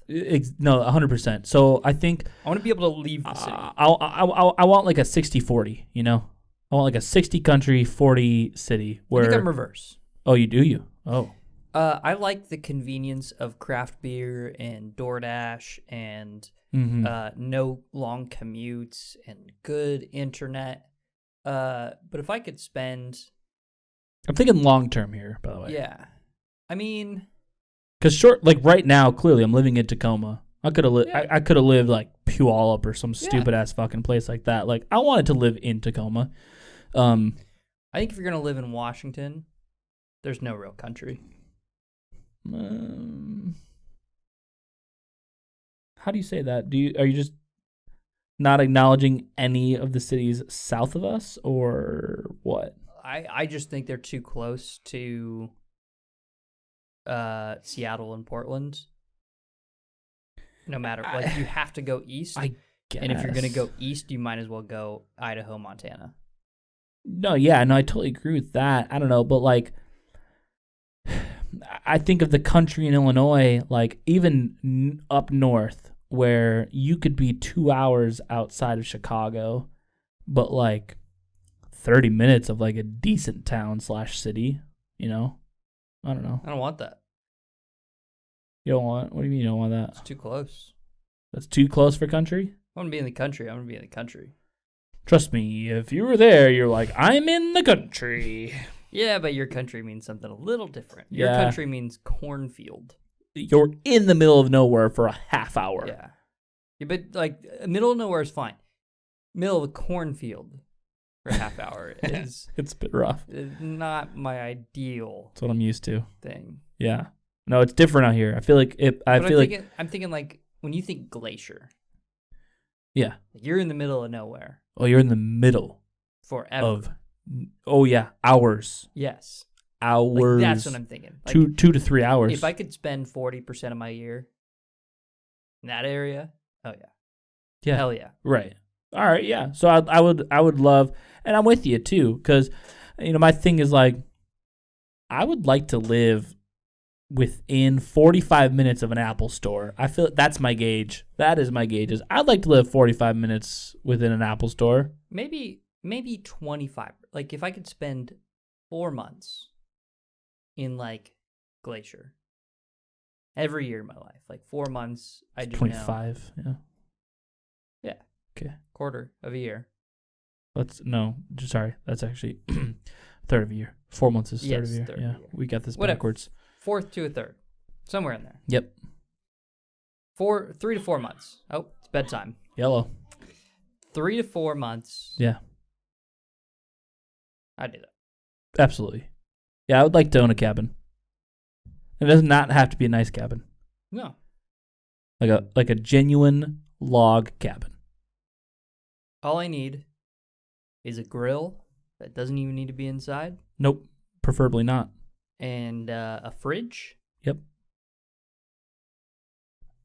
No, 100%. So I think I want to be able to leave the city. I want like a 60-40, you know? I want like a 60 country, 40 city. Where, I think I'm reverse. Oh, you do you? Oh. I like the convenience of craft beer and DoorDash and no long commutes and good internet. But if I could spend... I'm thinking long term here, by the way. Yeah. I mean... Because right now, clearly, I'm living in Tacoma. I could have lived like Puyallup or some stupid ass fucking place like that. Like, I wanted to live in Tacoma. I think if you're gonna live in Washington, there's no real country. How do you say that? Are you just not acknowledging any of the cities south of us, or what? I just think they're too close to Seattle and Portland. No matter, like, you have to go east. I guess. And if you're gonna go east, you might as well go Idaho, Montana. No, I totally agree with that. I don't know, but like, I think of the country in Illinois, like even up north, where you could be 2 hours outside of Chicago, but like 30 minutes of like a decent town / city, you know? I don't know. I don't want that. You don't want? What do you mean you don't want that? It's too close. That's too close for country? I want to be in the country. I want to be in the country. Trust me, if you were there, you're like, I'm in the country. Yeah, but your country means something a little different. Your country means cornfield. You're in the middle of nowhere for a half hour. Yeah, but like middle of nowhere is fine. Middle of a cornfield for a half hour is it's a bit rough. Not my ideal. That's what I'm used to. Thing. Yeah. No, it's different out here. I feel like I'm thinking like when you think glacier. Yeah. You're in the middle of nowhere. Oh, you're in the middle. Forever. Hours. Yes. Hours. Like, that's what I'm thinking. Like, 2 to 3 hours. If I could spend 40% of my year in that area, oh yeah. Yeah. Hell yeah. Right. All right, yeah. So I would love, and I'm with you too, because my thing is like, I would like to live within 45 minutes of an Apple store. I feel that's my gauge. That is my gauge. I'd like to live 45 minutes within an Apple store. Maybe 25. Like if I could spend 4 months in like Glacier every year of my life, like 4 months, I do 25. Know. Yeah. Okay. Quarter of a year. That's actually third of a year. 4 months is third of a year. Yeah, we got this backwards. Fourth to a third, somewhere in there. Yep. 3 to 4 months. Oh, it's bedtime. Yellow. 3 to 4 months. Yeah. I do that. Absolutely. Yeah, I would like to own a cabin. It does not have to be a nice cabin. No. Like a genuine log cabin. All I need is a grill that doesn't even need to be inside. Nope, preferably not. And a fridge. Yep.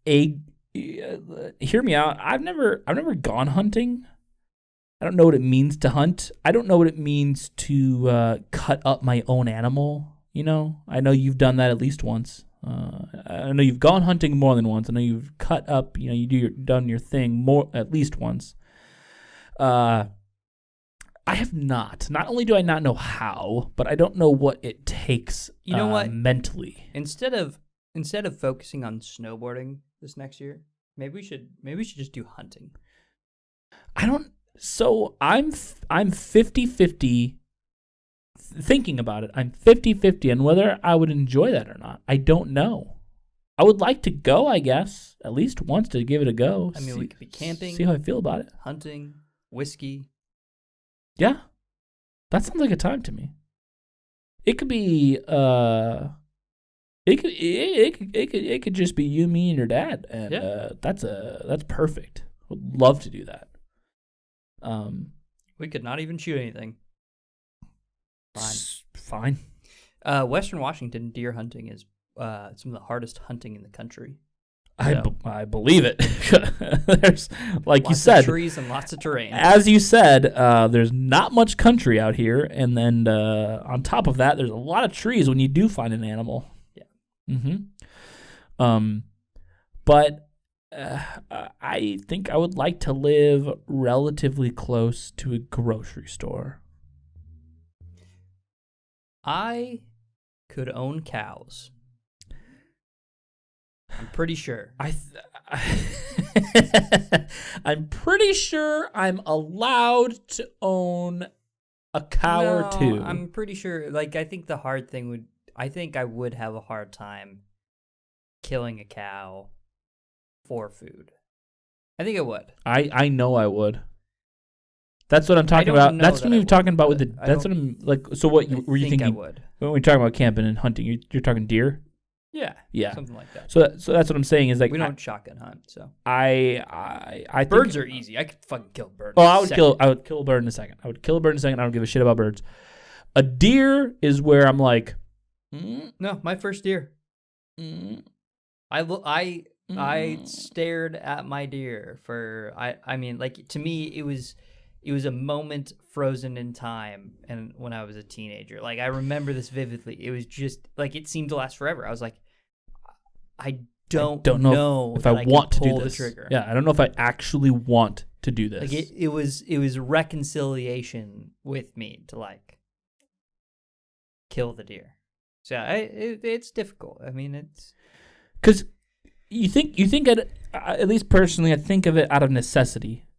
Hear me out. I've never gone hunting. I don't know what it means to hunt. I don't know what it means to cut up my own animal. You know, I know you've done that at least once. I know you've gone hunting more than once. I know you've cut up. You know, done your thing more at least once. I have not. Not only do I not know how, but I don't know what it takes. You know what? Mentally. Instead of focusing on snowboarding this next year, maybe we should just do hunting. So I'm 50-50 thinking about it. I'm 50-50 on whether I would enjoy that or not. I don't know. I would like to go, I guess, at least once to give it a go. I mean, we could be camping. See how I feel about it. Hunting, whiskey. Yeah. That sounds like a time to me. It could be it could just be you, me, and your dad. And that's perfect. Would love to do that. We could not even shoot anything. Fine. Western Washington deer hunting is some of the hardest hunting in the country. I believe it. There's, like lots you said, of trees and lots of terrain. As you said, there's not much country out here, and then on top of that, there's a lot of trees when you do find an animal. Yeah. But I think I would like to live relatively close to a grocery store. I could own cows. I'm pretty sure. I'm pretty sure I'm allowed to own a cow or two. I'm pretty sure. Like, I think the hard thing I think I would have a hard time killing a cow for food. I think I would. I know I would. That's what I'm talking about. That's what you're talking about with the. That's what I'm like. So what were you thinking? I would. When we're talking about camping and hunting, you're talking deer. Yeah, something like that. So that's what I'm saying is like we don't shotgun hunt, so I birds are easy. I could fucking kill birds. Oh, I would kill a bird in a second. I don't give a shit about birds. A deer is where I'm like, no, my first deer. I stared at my deer for I mean, like, to me it was a moment frozen in time, and when I was a teenager, like, I remember this vividly. It was just like, it seemed to last forever. I was like, I don't know if I want to do the trigger. Yeah, I don't know if I actually want to do this. Like, it was reconciliation with me to, like, kill the deer. So it's difficult. I mean, it's because you think at least personally, I think of it out of necessity.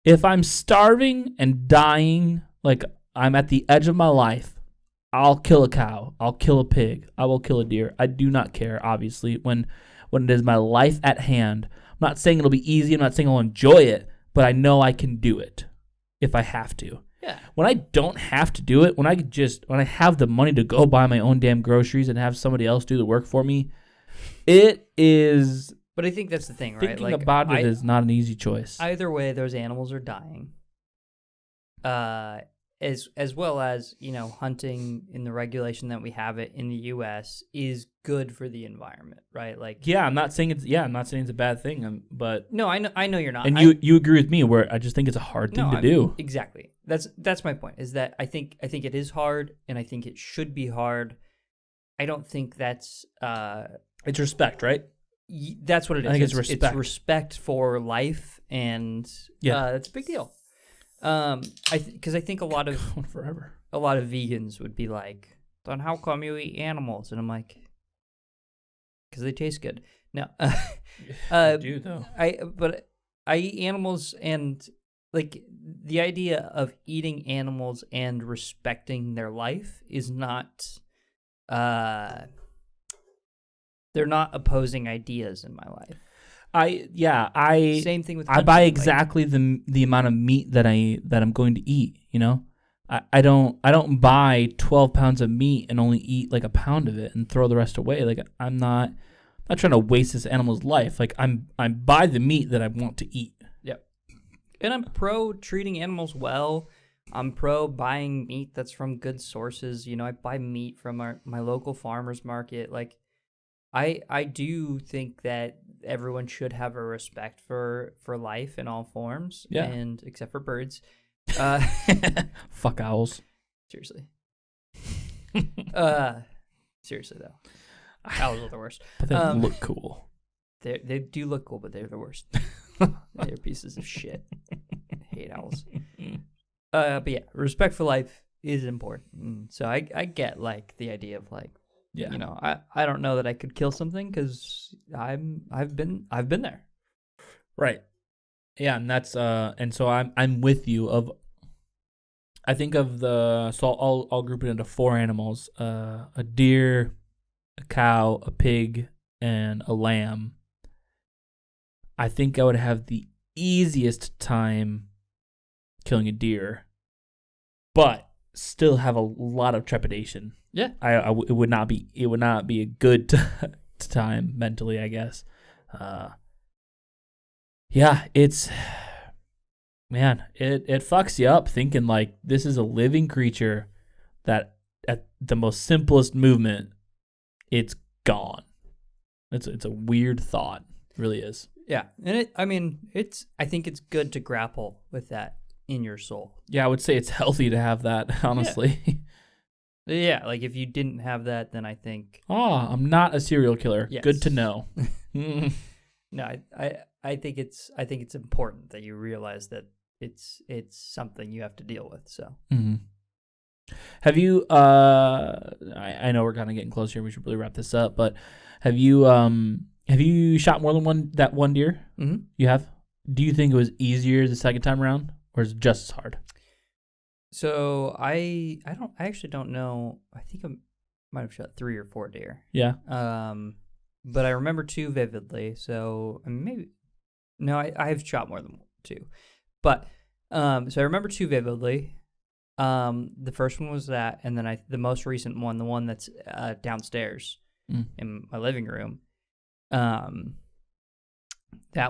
If I'm starving and dying, like I'm at the edge of my life, I'll kill a cow. I'll kill a pig. I will kill a deer. I do not care, obviously, when it is my life at hand. I'm not saying it'll be easy. I'm not saying I'll enjoy it, but I know I can do it if I have to. Yeah. When I don't have to do it, when I have the money to go buy my own damn groceries and have somebody else do the work for me, it is. But I think that's the thing, right? Thinking about it is not an easy choice. Either way, those animals are dying. As well as, you know, hunting in the regulation that we have it in the U.S. is good for the environment, right? Like, I'm not saying it's a bad thing, but no, I know you're not, and you agree with me where I just think it's a hard thing to do. Exactly. That's my point. Is that I think it is hard, and I think it should be hard. I don't think that's it's respect, right? That's what it is. I think it's respect. It's respect for life, and it's a big deal. Because I think a lot of vegans would be like, "Then how come you eat animals?" And I'm like, "Because they taste good." No, I do though. I eat animals, and like the idea of eating animals and respecting their life is not. They're not opposing ideas in my life. Same thing with hunting. I buy exactly the amount of meat that I'm going to eat, you know? I don't buy 12 pounds of meat and only eat like a pound of it and throw the rest away. Like I'm not trying to waste this animal's life. Like I'm buy the meat that I want to eat. Yep. And I'm pro treating animals well. I'm pro buying meat that's from good sources. You know, I buy meat from my local farmers market. Like I do think that everyone should have a respect for life in all forms. Yeah. And except for birds. Fuck owls. Seriously. Seriously though. Owls are the worst. But they look cool. They do look cool, but they're the worst. They're pieces of shit. I hate owls. But yeah, respect for life is important. So I get like the idea of like, yeah, you know, I don't know that I could kill something because I've been there. Right. Yeah, and that's and so I'm with you. I think of so I'll group it into 4 animals: a deer, a cow, a pig, and a lamb. I think I would have the easiest time killing a deer, but still have a lot of trepidation. Yeah, it would not be a good time mentally, I guess. Yeah, it's, man, it fucks you up thinking like this is a living creature that at the most simplest movement, it's gone. It's a weird thought, it really is. Yeah, and I think it's good to grapple with that in your soul. Yeah, I would say it's healthy to have that, honestly. Yeah, like if you didn't have that, then I think. I'm not a serial killer. Yes. Good to know. No, I think it's important that you realize that it's something you have to deal with. So. Mm-hmm. Have you? I know we're kind of getting close here. We should really wrap this up. But have you shot more than one deer? Mm-hmm. You have. Do you think it was easier the second time around, or is it just as hard? So I actually don't know. I think I might have shot 3 or 4 deer. Yeah. But I remember 2 vividly. So I have shot more than 2. But so I remember 2 vividly. The first one was that, and then the most recent one, the one that's downstairs in my living room. That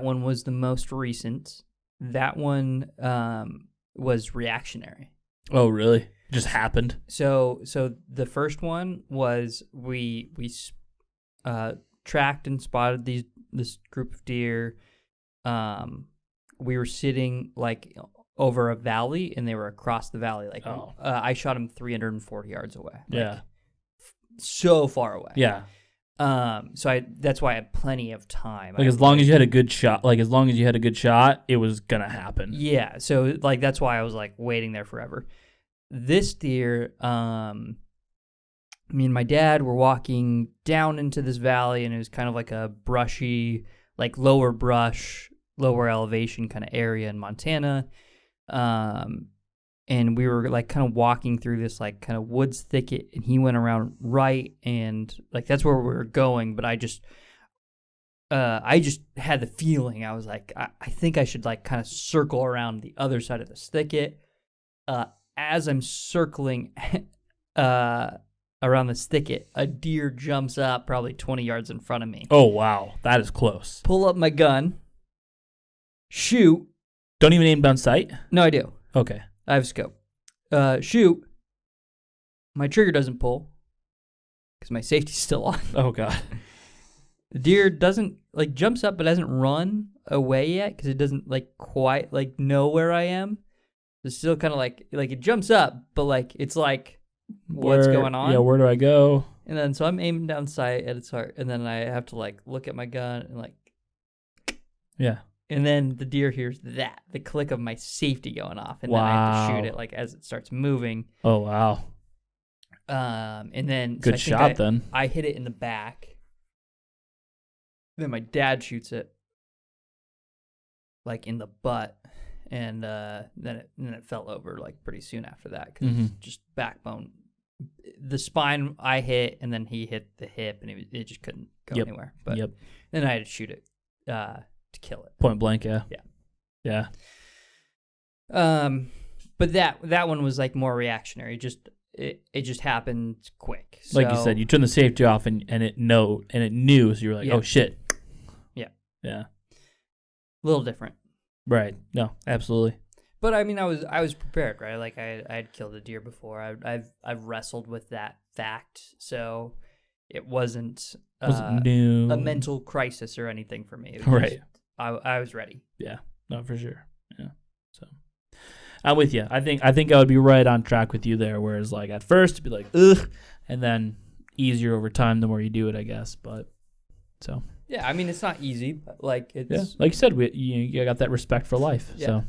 one was the most recent. That one was reactionary. Oh, really? It just happened. So the first one was we tracked and spotted this group of deer. We were sitting like over a valley, and they were across the valley. Like I shot them 340 yards away. Yeah, so far away. Yeah. So that's why I had plenty of time. Like as long as you had a good shot, it was gonna happen. Yeah. So like that's why I was like waiting there forever. This deer, me and my dad were walking down into this valley, and it was kind of like a brushy, like lower brush, lower elevation kind of area in Montana. And we were like kind of walking through this like kind of woods thicket, and he went around right, and like that's where we were going. But I just had the feeling. I was like, I think I should like kind of circle around the other side of this thicket. As I'm circling around this thicket, a deer jumps up probably 20 yards in front of me. Oh, wow. That is close. Pull up my gun. Shoot. Don't even aim down sight? No, I do. Okay. I have a scope. Shoot. My trigger doesn't pull because my safety's still on. Oh, God. The deer doesn't, like, jumps up but hasn't run away yet because it doesn't, like, quite, like, know where I am. It's still kind of like it jumps up, but, like, it's like, what's going on? Yeah, where do I go? And then, so I'm aiming down sight at its heart, and then I have to, like, look at my gun and, like, yeah. And then the deer hears the click of my safety going off, and then I have to shoot it, like, as it starts moving. Oh, wow. And then... Good shot, then. I hit it in the back. Then my dad shoots it, like, in the butt. And then it fell over like pretty soon after that because it's just backbone. The spine I hit, and then he hit the hip, and it just couldn't go anywhere. But then I had to shoot it to kill it. Point blank, yeah. Yeah. But that one was like more reactionary. It just happened quick. So, Like you said, you turned the safety off and it knew, so you were like, Yeah. oh shit. Yeah. Yeah. a little different. Right. No, absolutely. But I mean, I was prepared, right? Like I had killed a deer before. I've wrestled with that fact, so it wasn't new. a mental crisis or anything for me. It was Right. just, I was ready. Yeah. No, for sure. Yeah. So I'm with you. I think I would be right on track with you there. Whereas like at first it'd be like ugh, and then easier over time the more you do it, I guess. But so Yeah, I mean it's not easy, but like it's like you said, you got that respect for life. Yeah. So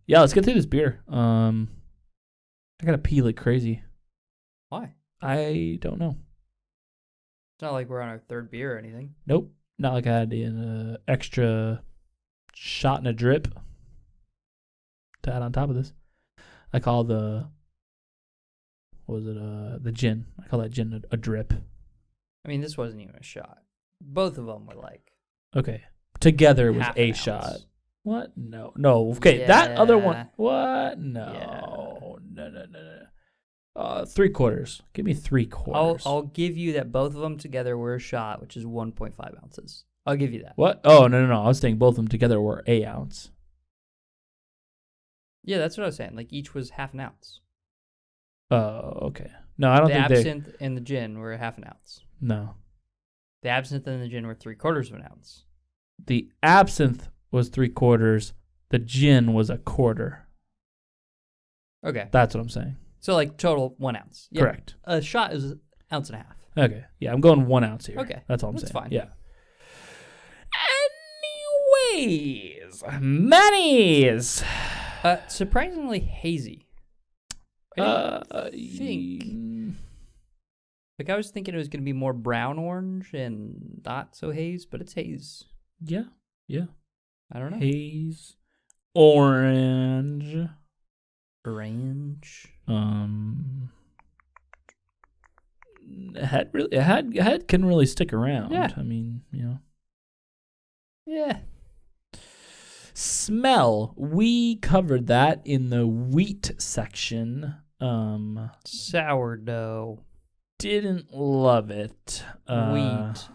yeah, let's get through this beer. I gotta pee like crazy. Why? I don't know. It's not like we're on our third beer or anything. Nope. Not like I had an extra shot and a drip to add on top of this. I call the gin. I call that gin a drip. I mean, this wasn't even a shot. Both of them were like Okay. Together was half a an shot. ounce. What? No. Okay, that other one. Yeah. What? No. No. 3/4. Give me 3/4. I'll give you that both of them together were a shot, which is 1.5 ounces. I'll give you that. What? Oh, no. I was saying both of them together were a ounce. Yeah, that's what I was saying. Like each was half an ounce. Oh, okay. No, I don't The think absinthe and the gin were half an ounce. No. The absinthe and the gin were 3/4 of an ounce. The absinthe was 3/4. The gin was a quarter. Okay. That's what I'm saying. So like total 1 ounce. Yeah. Correct. A shot is an ounce and a half. Okay. Yeah, I'm going 1 ounce here. Okay. That's all I'm That's saying. fine. Yeah. Anyways, Mannys. Surprisingly hazy. I was thinking it was going to be more brown orange and not so haze, but it's haze. Yeah. I don't know. Haze, orange. Head can really stick around. Yeah. I mean, Yeah. Smell. We covered that in the wheat section. Sourdough. Didn't love it. Wheat.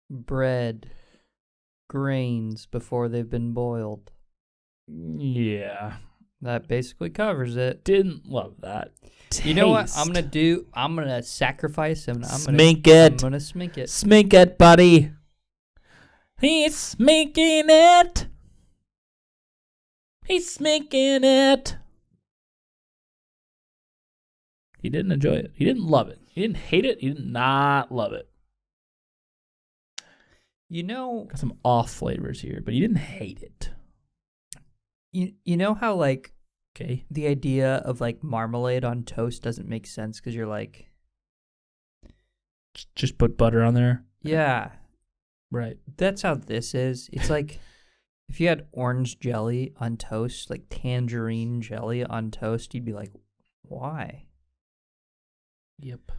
Bread. Grains before they've been boiled. Yeah. That basically covers it. Didn't love that. You know what Taste. I'm going to do? I'm going to sacrifice him. Smink it. I'm going to smink it. Smink it, buddy. He's sminking it. He's sminking it. He didn't enjoy it. He didn't love it. He didn't hate it. He did not love it. You know, Got some off flavors here, but he didn't hate it. you know how like Okay. the idea of like marmalade on toast doesn't make sense because you're like, Just put butter on there. yeah, Right. that's how this is. It's like if you had orange jelly on toast, like tangerine jelly on toast, you'd be like, why? Yep.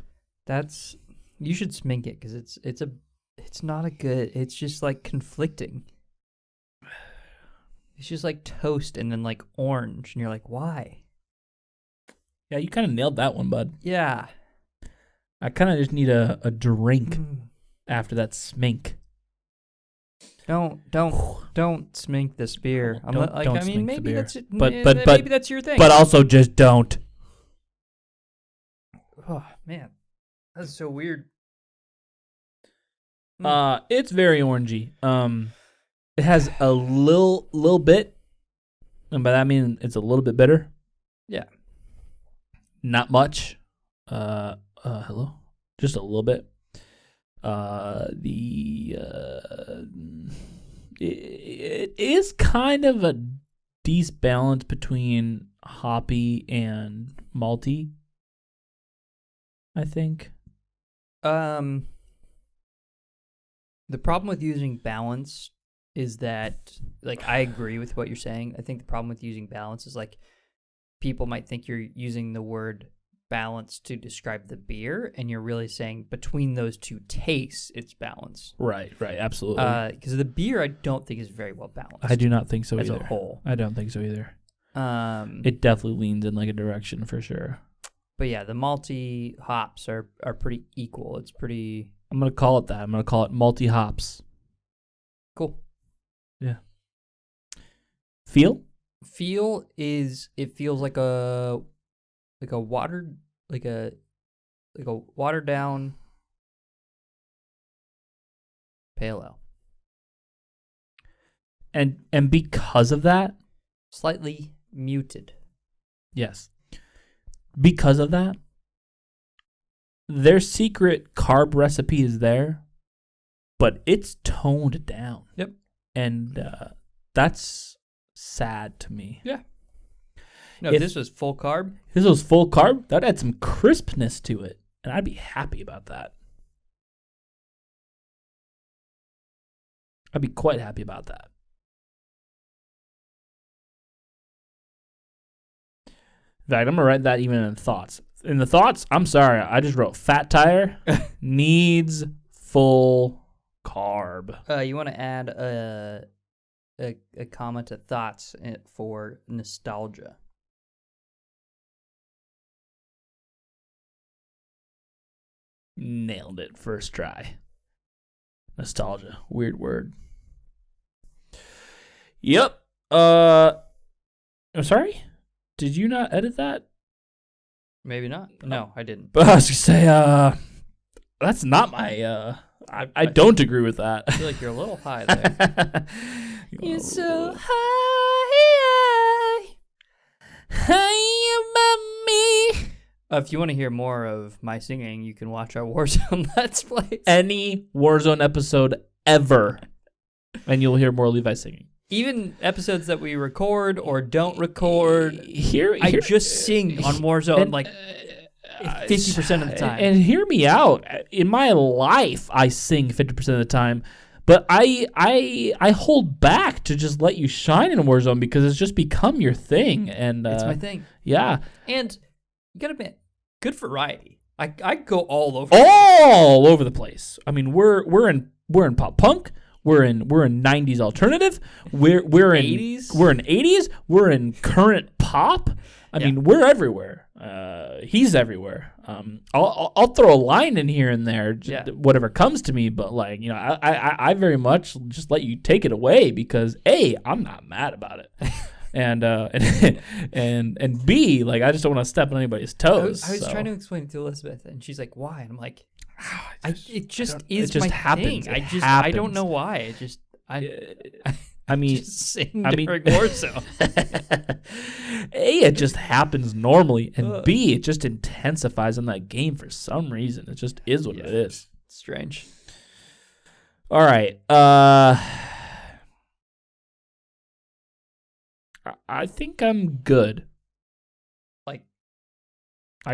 You should smink it because it's not a good. It's just like conflicting. It's just like toast and then like orange, and you're like, why? Yeah, you kind of nailed that one, bud. Yeah. I kind of just need a drink after that smink. Don't smink this beer. I'm Don't- like, don't I mean, smink the maybe beer. that's it. But Maybe that's your thing. But also just don't. Oh man, that's so weird. It's very orangey. It has a little bit, and by that I mean it's a little bit bitter. Yeah. Not much. Hello. Just a little bit. It is kind of a decent balance between hoppy and malty, I think. The problem with using balance is that, like, I agree with what you're saying. I think the problem with using balance is like people might think you're using the word balanced to describe the beer, and you're really saying between those two tastes, it's balanced. Right, absolutely. Because the beer, I don't think is very well balanced. I do not think so as either. a whole. I don't think so either. It definitely leans in like a direction for sure. But yeah, the malty hops are pretty equal. It's pretty... I'm going to call it that. I'm going to call it malty hops. Cool. Yeah. Feel is, it feels like a watered down pale ale. And because of that, Slightly muted. yes. Because of that, their secret carb recipe is there, but it's toned down. Yep. And that's sad to me. Yeah. No, if this was full carb. If this was full carb, that'd add some crispness to it, and I'd be happy about that. I'd be quite happy about that. In fact, I'm going to write that even in thoughts. In the thoughts, I'm sorry, I just wrote fat tire needs full carb. You want to add a comma to thoughts for nostalgia. Nailed it first try. Nostalgia. Weird word. Yep. I'm sorry? Did you not edit that? Maybe not. No, I didn't. But I was going to say, that's not my, I don't agree with that. I feel like you're a little high there. You're so high above me. If you want to hear more of my singing, you can watch our Warzone Let's Plays. Any Warzone episode ever, and you'll hear more Levi singing. Even episodes that we record or don't record, I just sing on Warzone 50% of the time. And hear me out. In my life, I sing 50% of the time, but I hold back to just let you shine in Warzone because it's just become your thing. And it's my thing. Yeah. And you gotta admit, good variety. I go all over. Over the place. I mean, we're in pop punk. We're in 90s alternative. We're in 80s. We're in 80s. We're in current pop. I mean, we're everywhere. He's everywhere. I'll throw a line in here and there, whatever comes to me. But I very much just let you take it away because A, I'm not mad about it, and B, I just don't want to step on anybody's toes. I was trying to explain it to Elizabeth, and she's like, "Why?" And I'm like, it just my happens. thing. I don't know why. I mean, just sing during Warzone. A, it just happens normally, and B, it just intensifies in that game for some reason. It just is what it is. Strange. All right. I think I'm good. I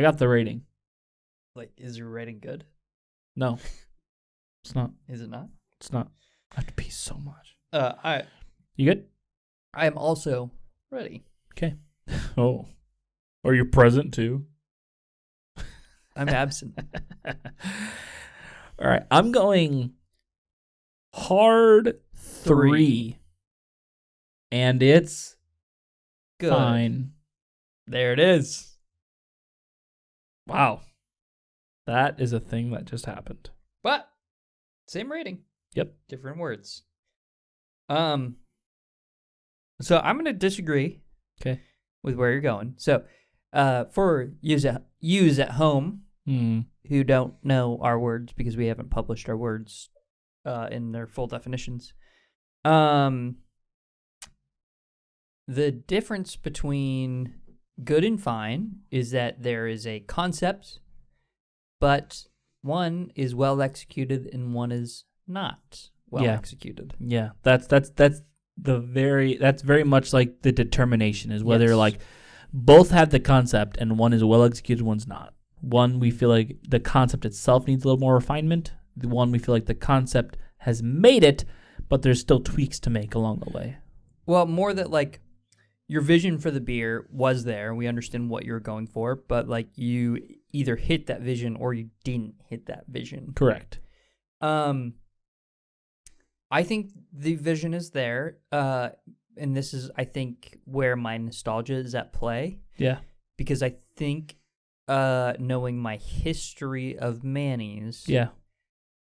got the rating. Is your rating good? No, it's not. Is it not? It's not. I have to pee so much. You good? I am also ready. Okay. Oh, are you present too? I'm absent. All right, I'm going hard 3, and it's good. Fine. There it is. Wow. That is a thing that just happened. But same rating. Yep. Different words. So I'm going to disagree. Okay. With where you're going. So, for use at home who don't know our words because we haven't published our words in their full definitions. The difference between good and fine is that there is a concept, but one is well executed and one is not well executed. Yeah, that's very much like the determination is whether both have the concept and one is well executed, one's not. One, we feel like the concept itself needs a little more refinement. The one, we feel like the concept has made it, but there's still tweaks to make along the way. Well, more that your vision for the beer was there. We understand what you're going for, but like you either hit that vision or you didn't hit that vision. Correct. I think the vision is there, and this is, I think, where my nostalgia is at play. Yeah. Because I think, knowing my history of Mannys,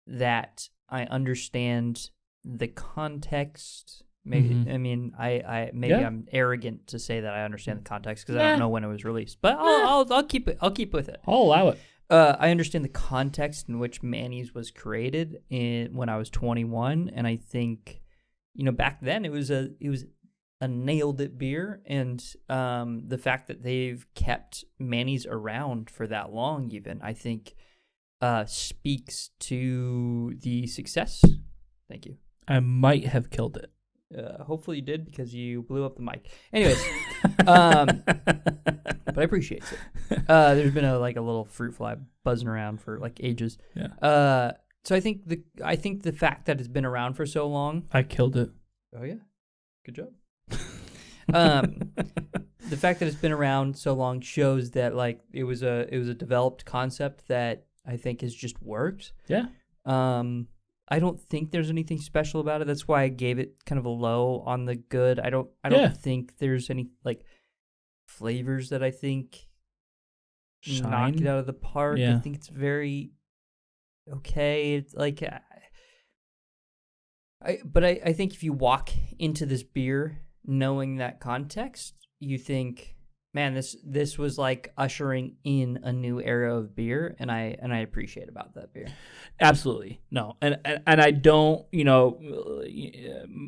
that I understand the context. Maybe I mean I'm arrogant to say that I understand the context because I don't know when it was released, but I'll keep with it. I'll allow it. I understand the context in which Mannys was created when I was 21, and I think, back then it was a nailed it beer, and the fact that they've kept Mannys around for that long, even I think, speaks to the success. Thank you. I might have killed it. Hopefully you did, because you blew up the mic. Anyways, but I appreciate it. There's been a little fruit fly buzzing around for like ages. Yeah. So I think the fact that it's been around for so long. I killed it. Oh yeah, good job. The fact that it's been around so long shows that like it was a developed concept that I think has just worked. Yeah. I don't think there's anything special about it. That's why I gave it kind of a low on the good. I don't think there's any like flavors that I think knock it out of the park. Yeah. I think it's very okay. It's like I think if you walk into this beer knowing that context, you think, man, this was like ushering in a new era of beer, and I appreciate about that beer. Absolutely. No. And I don't,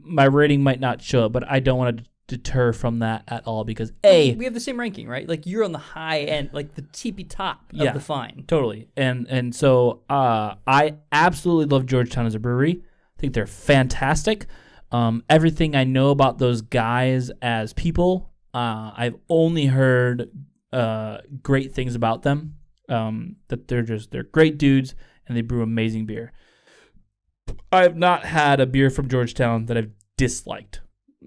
my rating might not show it, but I don't want to deter from that at all, because we have the same ranking, right? Like you're on the high end, like the tippy top of the fine. Totally. And so I absolutely love Georgetown as a brewery. I think they're fantastic. Everything I know about those guys as people, I've only heard great things about them. That they're great dudes and they brew amazing beer. I have not had a beer from Georgetown that I've disliked.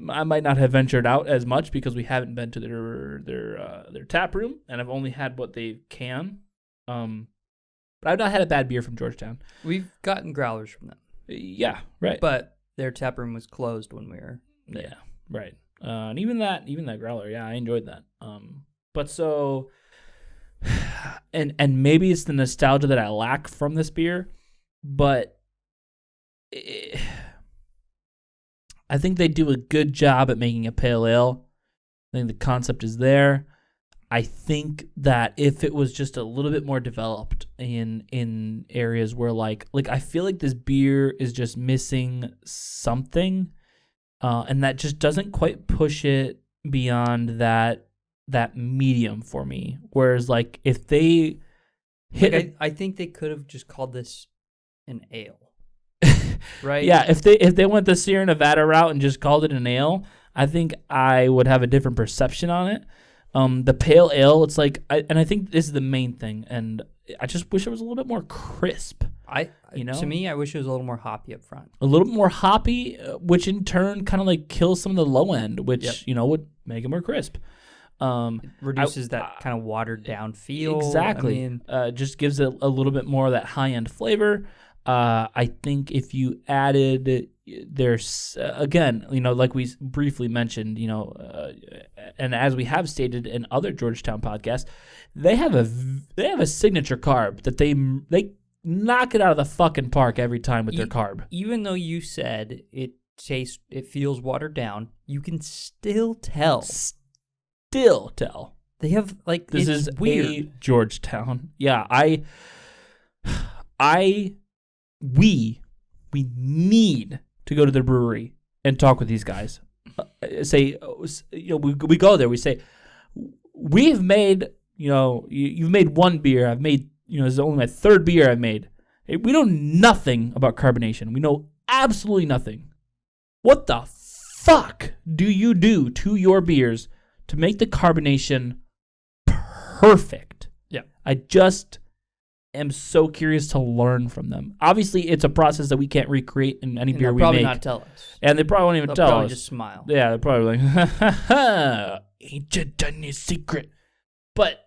I might not have ventured out as much because we haven't been to their tap room, and I've only had what they can. But I've not had a bad beer from Georgetown. We've gotten growlers from them. Yeah, right. But their tap room was closed when we were there. Yeah, right. And even that growler, yeah, I enjoyed that. But so, and maybe it's the nostalgia that I lack from this beer, but I think they do a good job at making a pale ale. I think the concept is there. I think that if it was just a little bit more developed in areas where like I feel like this beer is just missing something, and that just doesn't quite push it beyond that medium for me. Whereas like if they hit, I think they could have just called this an ale. Right? Yeah, if they went the Sierra Nevada route and just called it an ale, I think I would have a different perception on it. The pale ale, it's like, I think this is the main thing, and I just wish it was a little bit more crisp. To me, I wish it was a little more hoppy up front. A little more hoppy, which in turn kind of like kills some of the low end, which would make it more crisp. It reduces that kind of watered down feel. Exactly. Just gives it a little bit more of that high end flavor. I think if you added there's again, like we briefly mentioned, and as we have stated in other Georgetown podcasts, they have a signature carb that they knock it out of the fucking park every time with their carb. Even though you said it feels watered down, you can still tell. They have this is weird. A Georgetown. Yeah, we need to go to the brewery and talk with these guys. We go there. We say, we've made, you've made one beer. I've made, this is only my third beer I've made. We know nothing about carbonation. We know absolutely nothing. What the fuck do you do to your beers to make the carbonation perfect? Yeah. I just am so curious to learn from them. Obviously, it's a process that we can't recreate in any beer we make. They'll probably not tell us. And they probably won't even tell us. They'll probably just smile. Yeah, they're probably like, ancient Chinese secret. But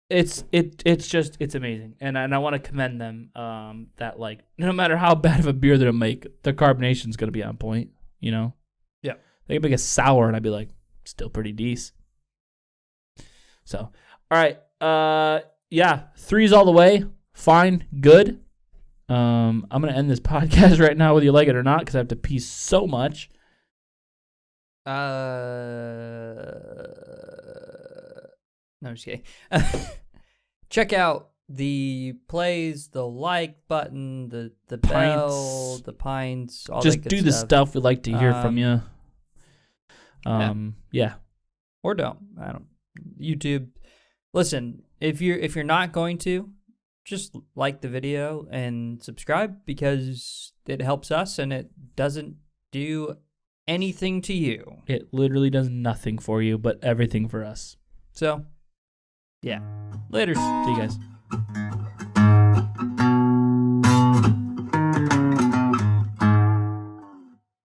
it's amazing, and I want to commend them. That like no matter how bad of a beer they'll make, the carbonation's gonna be on point. You know. Yeah. They can make a sour, and I'd be like, still pretty decent. So, all right. Yeah, 3s all the way. Fine, good. I'm gonna end this podcast right now, whether you like it or not, because I have to pee so much. No, I'm just kidding. Check out the plays, the like button, the bell, the pints, all Just that good do the stuff we'd like to hear from you. Yeah. Or don't. I don't. YouTube. Listen, if you're not going to, just like the video and subscribe because it helps us and it doesn't do anything to you. It literally does nothing for you, but everything for us. So, yeah. Later. See you guys.